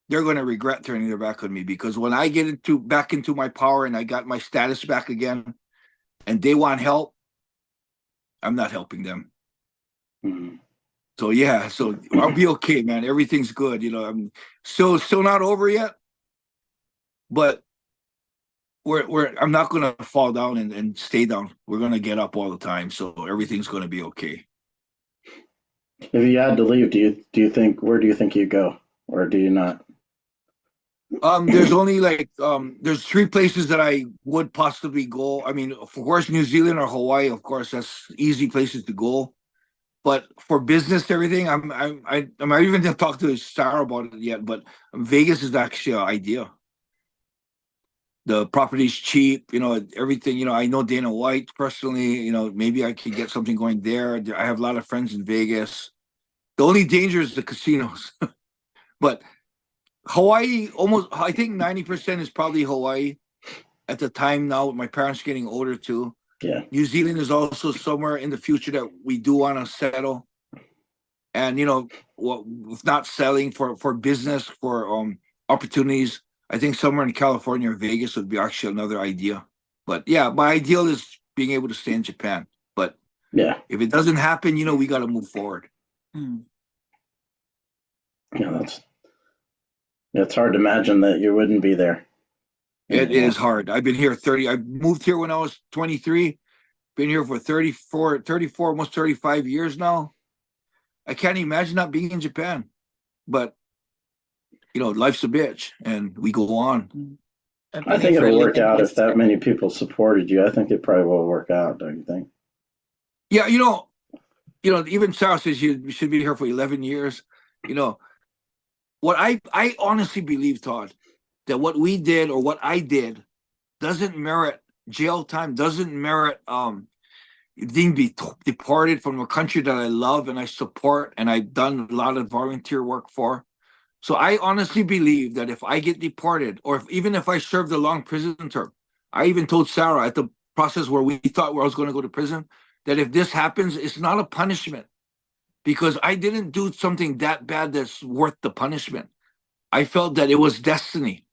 they're going to regret turning their back on me, because when I get back into my power and I got my status back again, and they want help, I'm not helping them.
Mm-hmm.
So I'll be okay, man. Everything's good. I'm still not over yet, but I'm not gonna fall down and stay down. We're gonna get up all the time, so everything's gonna be okay.
If you had to leave, where do you think you'd go, or do you not?
There's only there's 3 places that I would possibly go. I mean, of course, New Zealand or Hawaii. Of course, that's easy places to go. But for business, everything, I'm not even gonna talk to Sarah about it yet. But Vegas is actually an idea. The property's cheap, everything. I know Dana White personally. Maybe I could get something going there. I have a lot of friends in Vegas. The only danger is the casinos. But Hawaii, I think 90% is probably Hawaii at the time now, with my parents getting older too.
Yeah.
New Zealand is also somewhere in the future that we do want to settle. And, if not selling for business, for opportunities, I think somewhere in California or Vegas would be actually another idea. But yeah, my ideal is being able to stay in Japan. But
yeah,
if it doesn't happen, we got to move forward.
Yeah, it's hard to imagine that you wouldn't be there.
It is hard. I've been here I moved here when I was 23. Been here for 34, almost 35 years now. I can't imagine not being in Japan. But, life's a bitch, and we go on.
I think it'll work out if that many people supported you. I think it probably will work out, don't you think?
Yeah, even Sarah says you should be here for 11 years. What I honestly believe, Todd, that what we did or what I did doesn't merit jail time, doesn't merit being deported from a country that I love and I support and I've done a lot of volunteer work for. So I honestly believe that if I get deported, or even if I served a long prison term, I even told Sarah at the process where we thought I was going to go to prison, that if this happens, it's not a punishment, because I didn't do something that bad that's worth the punishment. I felt that it was destiny.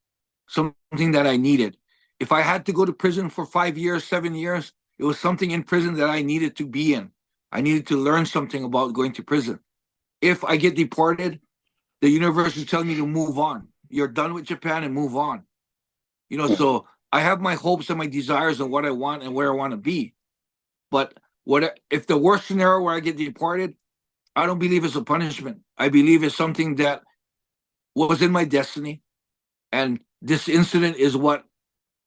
something that I needed. If I had to go to prison for 5 years, 7 years, it was something in prison that I needed to be in. I needed to learn something about going to prison. If I get deported, the universe is telling me to move on. You're done with Japan and move on. So I have my hopes and my desires and what I want and where I want to be. But if the worst scenario where I get deported, I don't believe it's a punishment. I believe it's something that was in my destiny. And this incident is what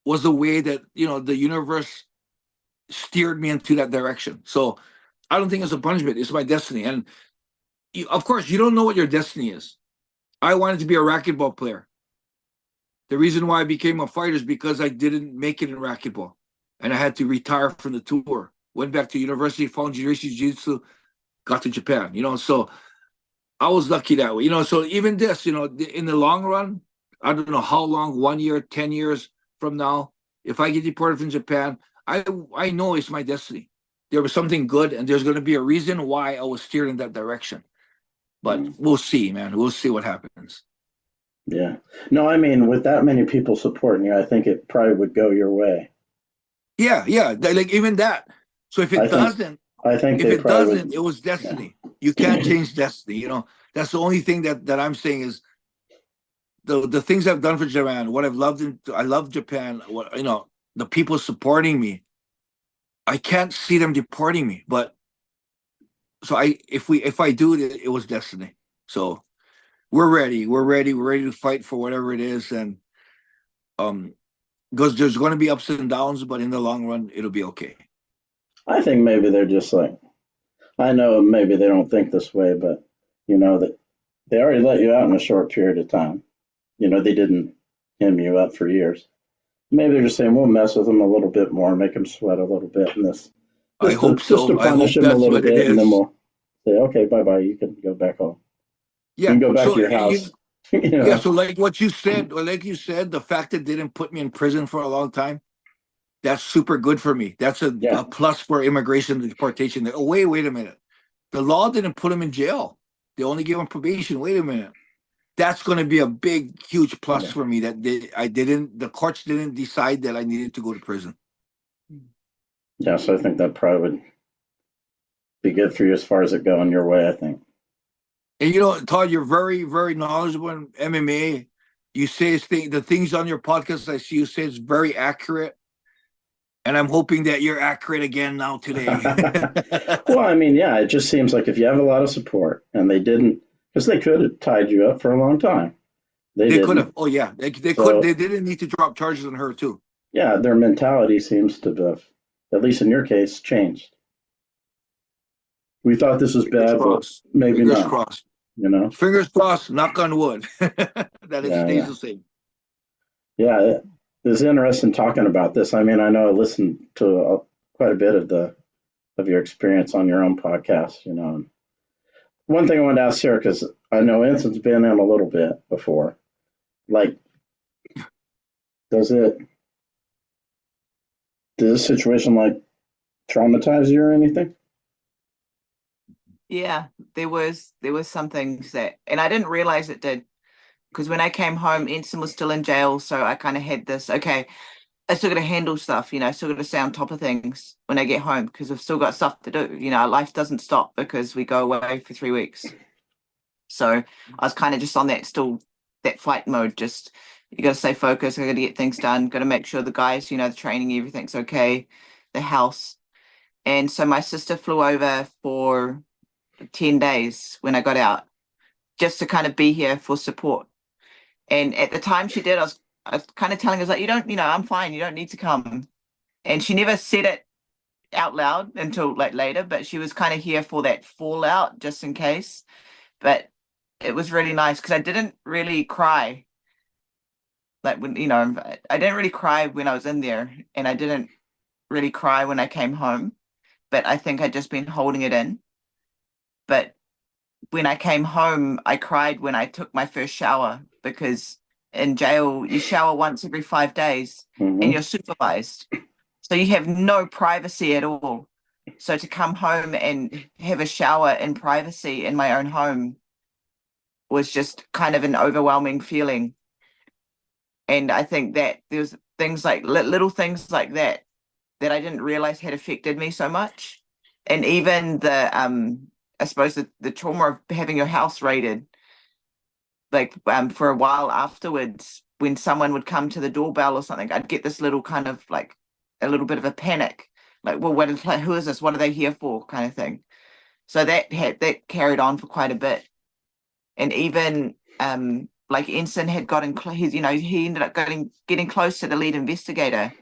was the way that, the universe steered me into that direction. So I don't think it's a punishment. It's my destiny. And of course, you don't know what your destiny is. I wanted to be a racquetball player. The reason why I became a fighter is because I didn't make it in racquetball. And I had to retire from the tour. Went back to university, found jiu-jitsu, got to Japan, so I was lucky that way, so even this, in the long run, I don't know how long, 1 year, 10 years from now, if I get deported from Japan, I know it's my destiny. There was something good, and there's going to be a reason why I was steered in that direction. But we'll see, man. We'll see what happens.
Yeah. No, I mean, with that many people supporting you, I think it probably would go your way.
Yeah. Like even that. So if it doesn't, it was destiny. Yeah. You can't change destiny. That's the only thing that I'm saying is the things I've done for Japan, what I've loved. I love Japan. What the people supporting me. I can't see them deporting me, but so if I do it, it was destiny. So we're ready. We're ready to fight for whatever it is, and because there's going to be ups and downs, but in the long run, it'll be okay.
I think maybe they're just like, I know maybe they don't think this way, but that they already let you out in a short period of time. They didn't hem you up for years. Maybe they're just saying we'll mess with them a little bit more, make them sweat a little bit, and
I hope so.
Just to punish them a little bit, and then we'll say, okay, bye. You can go back home.
Yeah,
you can go back to your house.
Yeah, so like what you said, the fact that they didn't put me in prison for a long time, that's super good for me. That's a plus for immigration deportation. Oh, wait a minute. The law didn't put him in jail. They only gave him probation. Wait a minute. That's going to be a big, huge plus for me that the courts didn't decide that I needed to go to prison.
Yeah, so I think that probably would be good for you as far as it going your way, I think.
And Todd, you're very, very knowledgeable in MMA. You say the things on your podcast I see you say is very accurate. And I'm hoping that you're accurate again now today.
Well, I mean, yeah, it just seems like if you have a lot of support and they didn't, because they could have tied you up for a long time.
They could have. Oh, yeah. They could. They didn't need to drop charges on her, too.
Yeah, their mentality seems to have, at least in your case, changed. We thought this was bad, but maybe not.
Fingers crossed. Fingers crossed, knock on wood, that it stays the same.
Yeah, it's interesting talking about this. I mean, I know I listened to quite a bit of your experience on your own podcast, One thing I wanted to ask Sarah, because I know Enson's been in a little bit before. Like, does this situation like traumatize you or anything?
Yeah, there was some things that, and I didn't realize it did, because when I came home, Enson was still in jail, so I kind of had this, okay, I still got to handle stuff, I still got to stay on top of things when I get home, because I've still got stuff to do, life doesn't stop because we go away for 3 weeks. So I was kind of just on that fight mode, just, you got to stay focused, I got to get things done, got to make sure the guys, the training, everything's okay, the house. And so my sister flew over for 10 days when I got out, just to kind of be here for support. And at the time she did, I was kind of telling her, like, you don't, I'm fine, you don't need to come. And she never said it out loud until like later, but she was kind of here for that fallout just in case. But it was really nice because I didn't really cry. Like when, I didn't really cry when I was in there, and I didn't really cry when I came home, but I think I'd just been holding it in. But when I came home, I cried when I took my first shower, because in jail, you shower once every 5 days and you're supervised. So you have no privacy at all. So to come home and have a shower in privacy in my own home was just kind of an overwhelming feeling. And I think that there's things like little things like that that I didn't realize had affected me so much. And even the I suppose the trauma of having your house raided, like for a while afterwards, when someone would come to the doorbell or something, I'd get this little kind of like a little bit of a panic, like, well, who is this? What are they here for? Kind of thing. So that carried on for quite a bit. And even like Enson had gotten he ended up getting close to the lead investigator,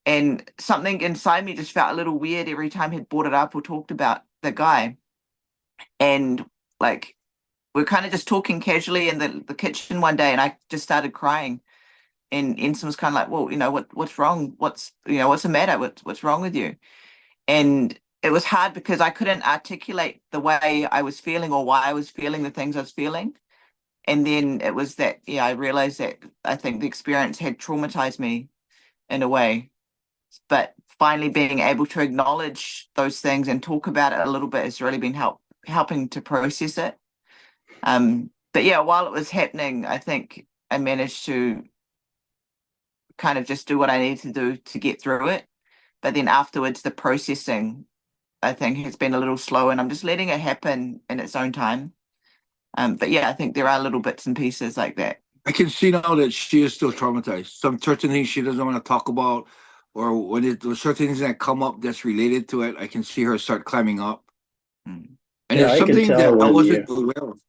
and something inside me just felt a little weird every time he'd brought it up or talked about the guy. And like we're kind of just talking casually in the kitchen one day, and I just started crying. And Enson was kind of like, well, what's wrong? What's the matter? What's wrong with you? And it was hard because I couldn't articulate the way I was feeling or why I was feeling the things I was feeling. And then it was that, I realized that I think the experience had traumatized me in a way. But finally being able to acknowledge those things and talk about it a little bit has really been helping to process it. But yeah, while it was happening, I think I managed to kind of just do what I needed to do to get through it. But then afterwards, the processing, I think, has been a little slow, and I'm just letting it happen in its own time. But yeah, I think there are little bits and pieces like that.
I can see now that she is still traumatized. Some certain things she doesn't want to talk about, or when there's certain things that come up that's related to it, I can see her start climbing up.
Mm.
And
Yeah,
there's
I could
something
tell
that I
when
wasn't aware of.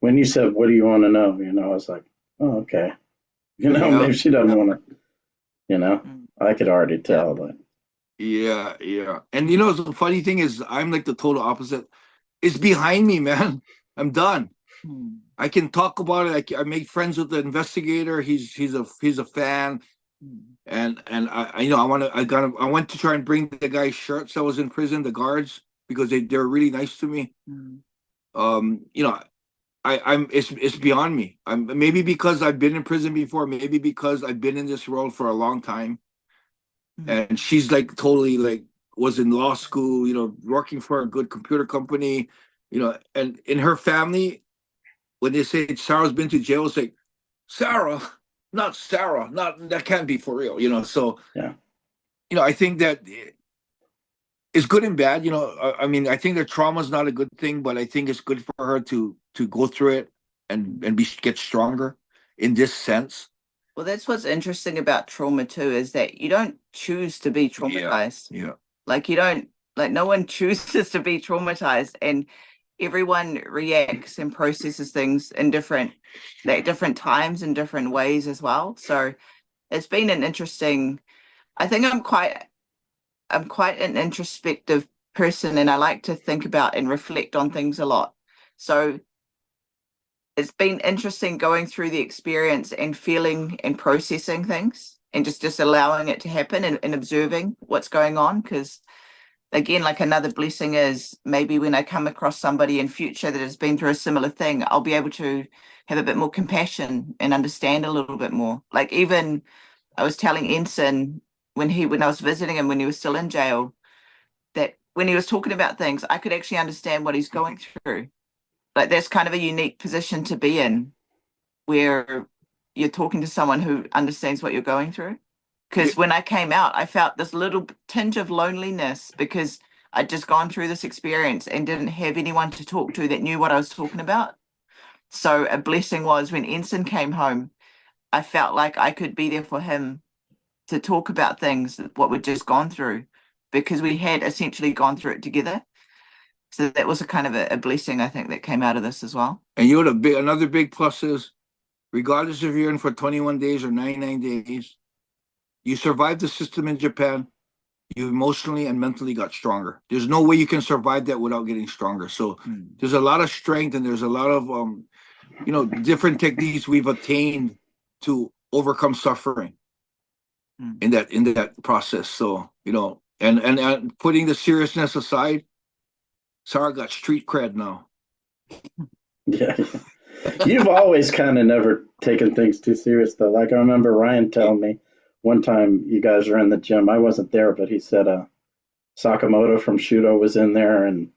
when you said, "What do you want to know?" I was like, "Oh, okay."
Yeah,
Maybe she doesn't
yeah,
want to.
Mm.
I could already
yeah,
tell that.
yeah. And the funny thing is, I'm like the total opposite. It's behind me, man. I'm done.
Mm.
I can talk about it. I made friends with the investigator. He's a fan,
Mm.
and I went to try and bring the guy's shirts that was in prison, the guards, because they're really nice to me.
Mm.
You know, I'm it's beyond me. I'm maybe because I've been in prison before, maybe because I've been in this world for a long time.
Mm.
And she's like totally like was in law school, working for a good computer company, and in her family, when they say Sarah's been to jail, it's like Sarah, not Sarah, not that can't be for real, So
Yeah.
I think that it's good and bad. I mean, I think that trauma is not a good thing, but I think it's good for her to go through it and get stronger in this sense.
Well, that's what's interesting about trauma too, is that you don't choose to be
Yeah,
traumatized.
yeah.
Like you don't, like no one chooses to be traumatized, and everyone reacts and processes things in different times and different ways as well. So it's been an interesting. I think I'm quite an introspective person, and I like to think about and reflect on things a lot. So it's been interesting going through the experience and feeling and processing things and just allowing it to happen and observing what's going on. Because again, like another blessing is maybe when I come across somebody in future that has been through a similar thing, I'll be able to have a bit more compassion and understand a little bit more. Like even I was telling Enson when I was visiting him when he was still in jail, that when he was talking about things, I could actually understand what he's going through. Like that's kind of a unique position to be in, where you're talking to someone who understands what you're going through. Because when I came out, I felt this little tinge of loneliness because I'd just gone through this experience and didn't have anyone to talk to that knew what I was talking about. So a blessing was when Ensign came home, I felt like I could be there for him to talk about things, what we'd just gone through, because we had essentially gone through it together. So that was a kind of a blessing, I think, that came out of this as well.
And another big plus is, regardless if you're in for 21 days or 99 days, you survived the system in Japan. You emotionally and mentally got stronger. There's no way you can survive that without getting stronger. So there's a lot of strength, and there's a lot of different techniques we've attained to overcome suffering in that process. So and putting the seriousness aside, Sarah got street cred now.
Yeah. You've always kind of never taken things too serious, though. Like I remember Ryan telling me one time you guys were in the gym. I wasn't there, but he said Sakamoto from Shudo was in there, and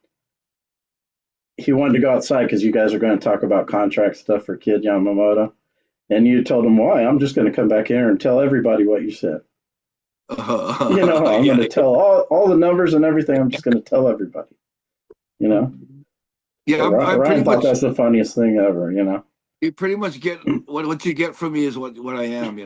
he wanted to go outside because you guys are going to talk about contract stuff for Kid Yamamoto. And you told him why. I'm just going to come back here and tell everybody what you said. I'm going
Yeah,
to tell all the numbers and everything. I'm just going to tell everybody. You know,
yeah.
so
I'm
Ryan
pretty
thought
much.
that's the funniest thing ever.
You pretty much get what you get from me is what I am.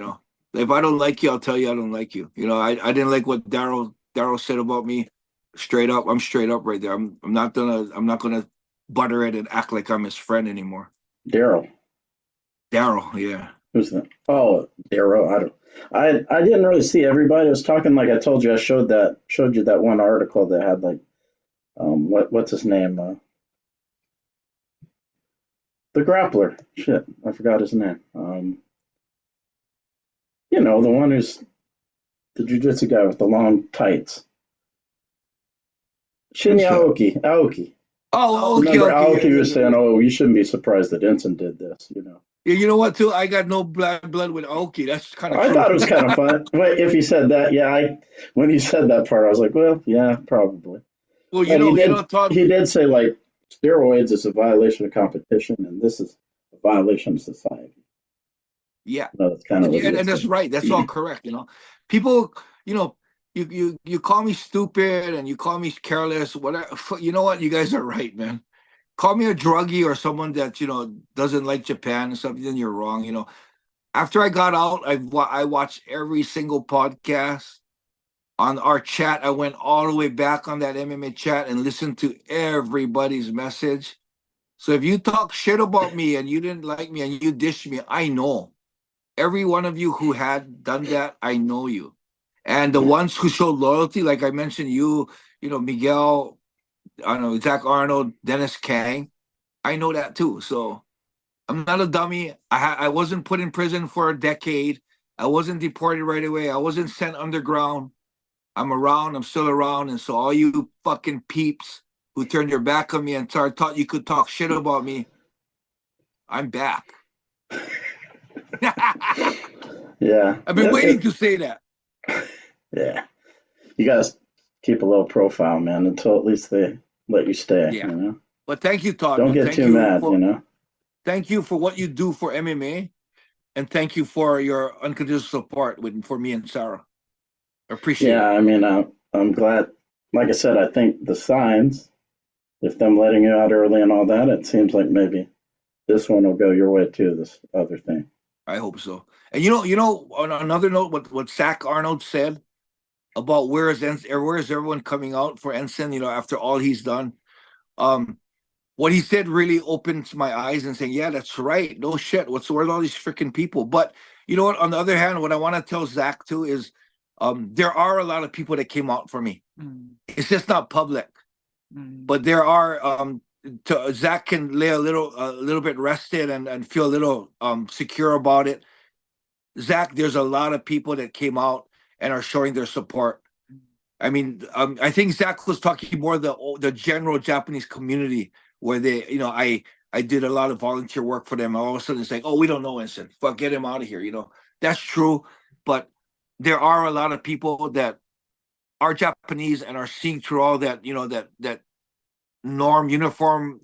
If I don't like you, I'll tell you I don't like you. I didn't like what Daryl said about me. Straight up, I'm straight up right there. I'm not gonna butter it and act like I'm his friend anymore.
Daryl,
Daryl, yeah.
who's that? Oh, Daryl. I didn't really see everybody. I was talking like I told you. I showed you that one article that had like what's his name? The grappler. Shit, I forgot his name. The one who's the jujitsu guy with the long tights.
Who's
Shinya
that?
Aoki.
Oh, okay,
Remember
okay, yeah,
Aoki
yeah,
was
yeah,
saying,
yeah.
"Oh, you shouldn't be surprised that Enson did this."
Yeah, you know what? Too, I got no blood with Oki. That's kind of
I
true.
thought it was kind of fun. Wait, if he said that, yeah, when he said that part, I was like, well, yeah, probably.
Well,
But
Todd.
he did say like steroids is a violation of competition, and this is a violation of society.
Yeah,
No, that's kind of what he
and
had
that's
said.
right. That's all correct. People. You know, you call me stupid and you call me careless. Whatever. You know what? You guys are right, man. Call me a druggie or someone that doesn't like Japan or something. Then you're wrong. After I got out, I watched every single podcast on our chat. I went all the way back on that MMA chat and listened to everybody's message. So if you talk shit about me and you didn't like me and you dished me, I know. Every one of you who had done that, I know you. And the ones who showed loyalty, like I mentioned, Miguel, I don't know, Zach Arnold, Dennis Kang, I know that too. So I'm not a dummy. I wasn't put in prison for a decade. I wasn't deported right away. I wasn't sent underground. I'm around. I'm still around. And so all you fucking peeps who turned your back on me and thought you could talk shit about me, I'm back.
Yeah,
I've been waiting to say that.
yeah. You guys keep a low profile, man, until at least they let you stay.
Yeah. But thank you, Todd,
Don't
man.
get too mad.
Thank you for what you do for MMA, and thank you for your unconditional support for me and Sarah. I appreciate
Yeah,
it.
I mean, I'm glad. Like I said, I think the signs, if them letting you out early and all that, it seems like maybe this one will go your way too. This other thing.
I hope so. And on another note, what Zach Arnold said about where is everyone coming out for Ensign, after all he's done. What he said really opens my eyes and saying, yeah, that's right. No shit. Where's all these freaking people? But you know what? On the other hand, what I want to tell Zach too is there are a lot of people that came out for me. It's just not public. But there are Zach can lay a little bit rested and feel a little secure about it. Zach, there's a lot of people that came out and are showing their support. I mean, I think Zach was talking more the general Japanese community where I did a lot of volunteer work for them. All of a sudden, it's like, oh, we don't know Ensign. Fuck, get him out of here. That's true, but there are a lot of people that are Japanese and are seeing through all that, that norm uniform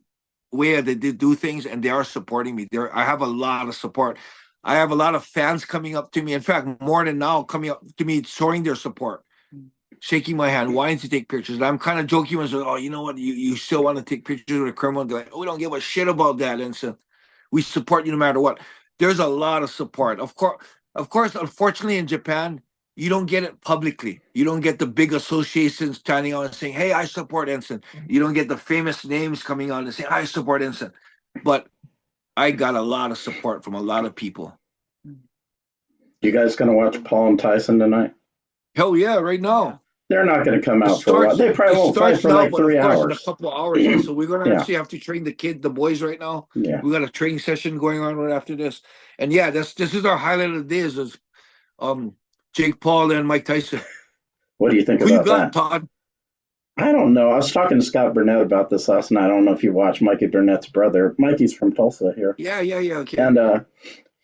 way that they do things, and they are supporting me. I have a lot of support. I have a lot of fans coming up to me. In fact, more than now, coming up to me, showing their support, shaking my hand, wanting to take pictures. And I'm kind of joking and saying, oh, you know what? You still want to take pictures with a criminal? They're like, oh, we don't give a shit about that. And so we support you no matter what. There's a lot of support. Of course, unfortunately in Japan, you don't get it publicly. You don't get the big associations standing out and saying, hey, I support Ensign. You don't get the famous names coming out and saying, I support Ensign. But I got a lot of support from a lot of people.
You guys gonna watch Paul and Tyson tonight?
Hell yeah, right now.
They're not gonna come
It
out for a while.
starts.
They probably
It
won't fight
starts
for
now,
like
but of
three
course in a
hours.
couple of hours. Yeah, so we're gonna
Yeah,
actually have to train the boys right now.
yeah.
We got a training session going on right after this, and yeah, this is our highlight of the day is um Jake Paul and Mike Tyson.
What do you think
Who you
about
got,
that?
Todd?
I don't know. I was talking to Scott Burnett about this last night. I don't know if you watched Mikey Burnett's brother. Mikey's from Tulsa here,
Yeah, okay.
and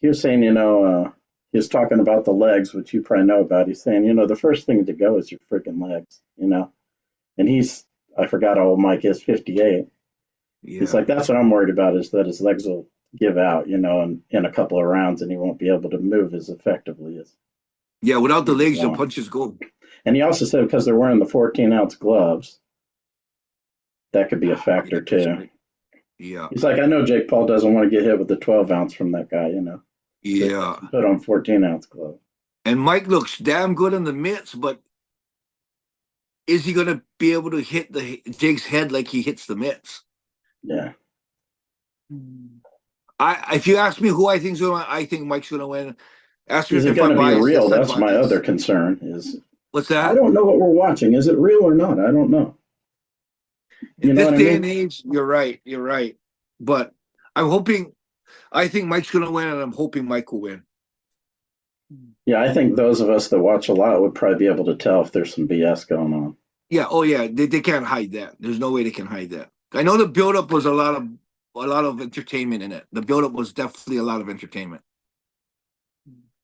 he was saying, he was talking about the legs, which you probably know about. He's saying, the first thing to go is your freaking legs. And I forgot how old Mike is, 58. He's
Yeah,
like, that's what I'm worried about is that his legs will give out, in a couple of rounds, and he won't be able to move as effectively as
Yeah, without the
he would
legs, your
want.
punches go.
And he also said because they're wearing the 14-ounce gloves, that could be a factor
Yeah, that's
too.
right. Yeah,
He's like, I know Jake Paul doesn't want to get hit with the 12-ounce from that guy, so he
yeah.
has to put on 14-ounce gloves.
And Mike looks damn good in the mitts, but is he gonna be able to hit Jake's head like he hits the mitts?
Yeah.
If you ask me who I think's gonna win, I think Mike's gonna win. Ask me
Is it
if
going
I'm
to be
biased.
real?
Yes, I'm
That's my other
biased.
concern. Is
What's
I
that?
don't know what we're watching. Is it real or not? I don't know. You
In
know
this
what I
day and
mean?
age, you're right. You're right. But I'm hoping. I think Mike's gonna win, and I'm hoping Mike will win.
Yeah, I think those of us that watch a lot would probably be able to tell if there's some BS going on.
Yeah. Oh yeah. They can't hide that. There's no way they can hide that. I know the buildup was a lot of entertainment in it. The buildup was definitely a lot of entertainment.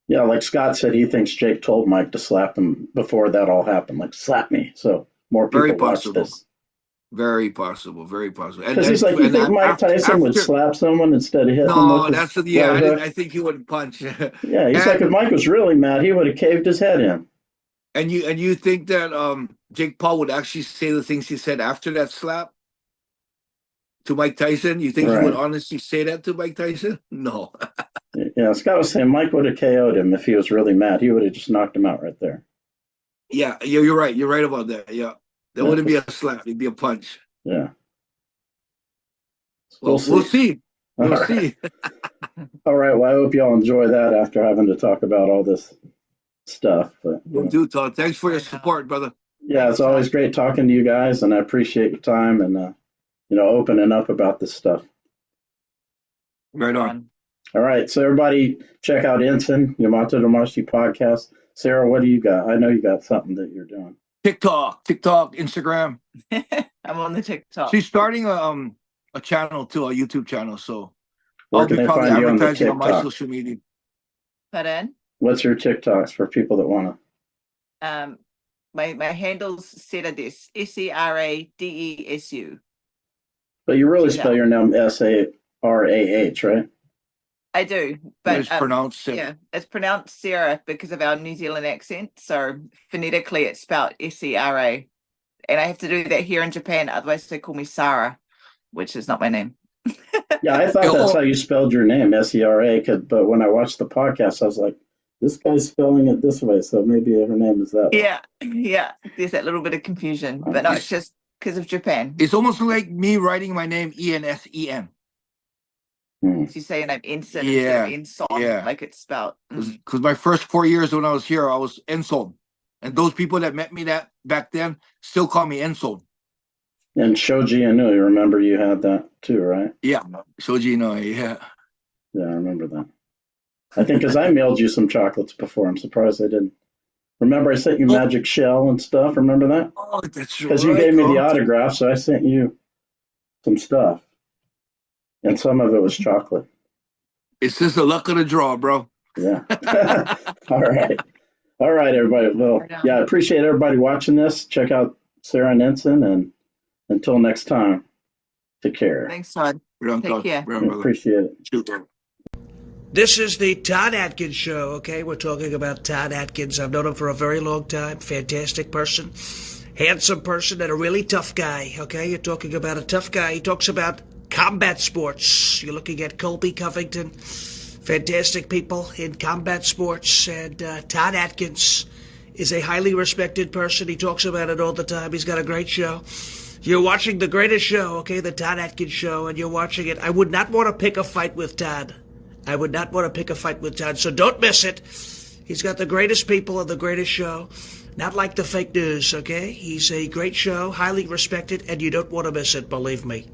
Yeah, like Scott said, he thinks Jake told Mike to slap him before that all happened. Like, slap me. So more
Very
people watch
possible.
this.
Very possible. Very possible.
Because he's like, you think Mike Tyson would slap someone instead of hitting him with
No,
his
yeah.
right hook?
I think he would punch.
Yeah, he's like, if
and
Mike was really mad, he would have caved his head in.
you think that Jake Paul would actually say the things he said after that slap to Mike Tyson? You think he would
Right.
honestly say that to Mike Tyson? No.
Yeah, Scott was saying Mike would have KO'd him if he was really mad. He would have just knocked him out right there.
Yeah, you're right. You're right about that. Yeah. That
Yeah,
wouldn't be a slap. It'd be a punch.
yeah.
Well, we'll see.
All
We'll
right.
see.
All right. Well, I hope y'all enjoy that after having to talk about all this stuff. But
We'll do, Todd. Thanks for your support, brother.
yeah,
Thanks,
it's always
Todd.
great talking to you guys, and I appreciate your time and opening up about this stuff.
Right on.
All right, so everybody check out Enson Yamato Damashi podcast. Sarah, what do you got? I know you got something that you're doing.
TikTok, Instagram.
I'm on the TikTok.
She's starting a channel too, a YouTube channel. So
Where
I'll
can
be
they
probably
find you on the
advertising on my
TikTok?
social media.
Pardon?
What's your TikToks for people that want to?
My handle's Seradesu, SERADESU.
But you really
Check it
spell
out.
your name SARAH, right?
I do,
But
but
it's pronounced Sarah.
yeah, it's pronounced Sarah because of our New Zealand accent. So phonetically, it's spelled SERA, and I have to do that here in Japan. Otherwise, they call me Sarah, which is not my name.
Yeah, I thought that's how you spelled your name, SERA. But when I watched the podcast, I was like, this guy's spelling it this way, so maybe her name is that way.
Yeah. There's that little bit of confusion, but no, it's just because of Japan.
It's almost like me writing my name ENSEN.
She's saying I'm Enson
Yeah,
instead of Enson,
yeah.
like it's spelled.
Because my first 4 years when I was here, I was Enson. And those people that met me that back then still call me Enson.
And Shoji Inoue, remember you had that too, right?
Yeah, Shoji Inoue, yeah.
Yeah, I remember that. I think because I mailed you some chocolates before. I'm surprised I didn't. Remember I sent you Magic Shell and stuff? Remember that?
Oh, that's right.
Because you gave me the autograph, so I sent you some stuff. And some of it was chocolate.
It's just the luck of the draw, bro.
Yeah. All right. All right, everybody. Well, yeah, I appreciate everybody watching this. Check out Sarah and Enson, and until next time, take care.
Thanks, Todd. Take care.
Appreciate it.
Shoot.
This is the Todd Atkins Show, okay? We're talking about Todd Atkins. I've known him for a very long time. Fantastic person. Handsome person and a really tough guy, okay? You're talking about a tough guy. He talks about combat sports. You're looking at Colby Covington. Fantastic people in combat sports. And Todd Atkins is a highly respected person. He talks about it all the time. He's got a great show. You're watching the greatest show, okay? The Todd Atkins Show, and you're watching it. I would not want to pick a fight with Todd. I would not want to pick a fight with Todd, so don't miss it. He's got the greatest people and the greatest show. Not like the fake news, okay? He's a great show, highly respected, and you don't want to miss it, believe me.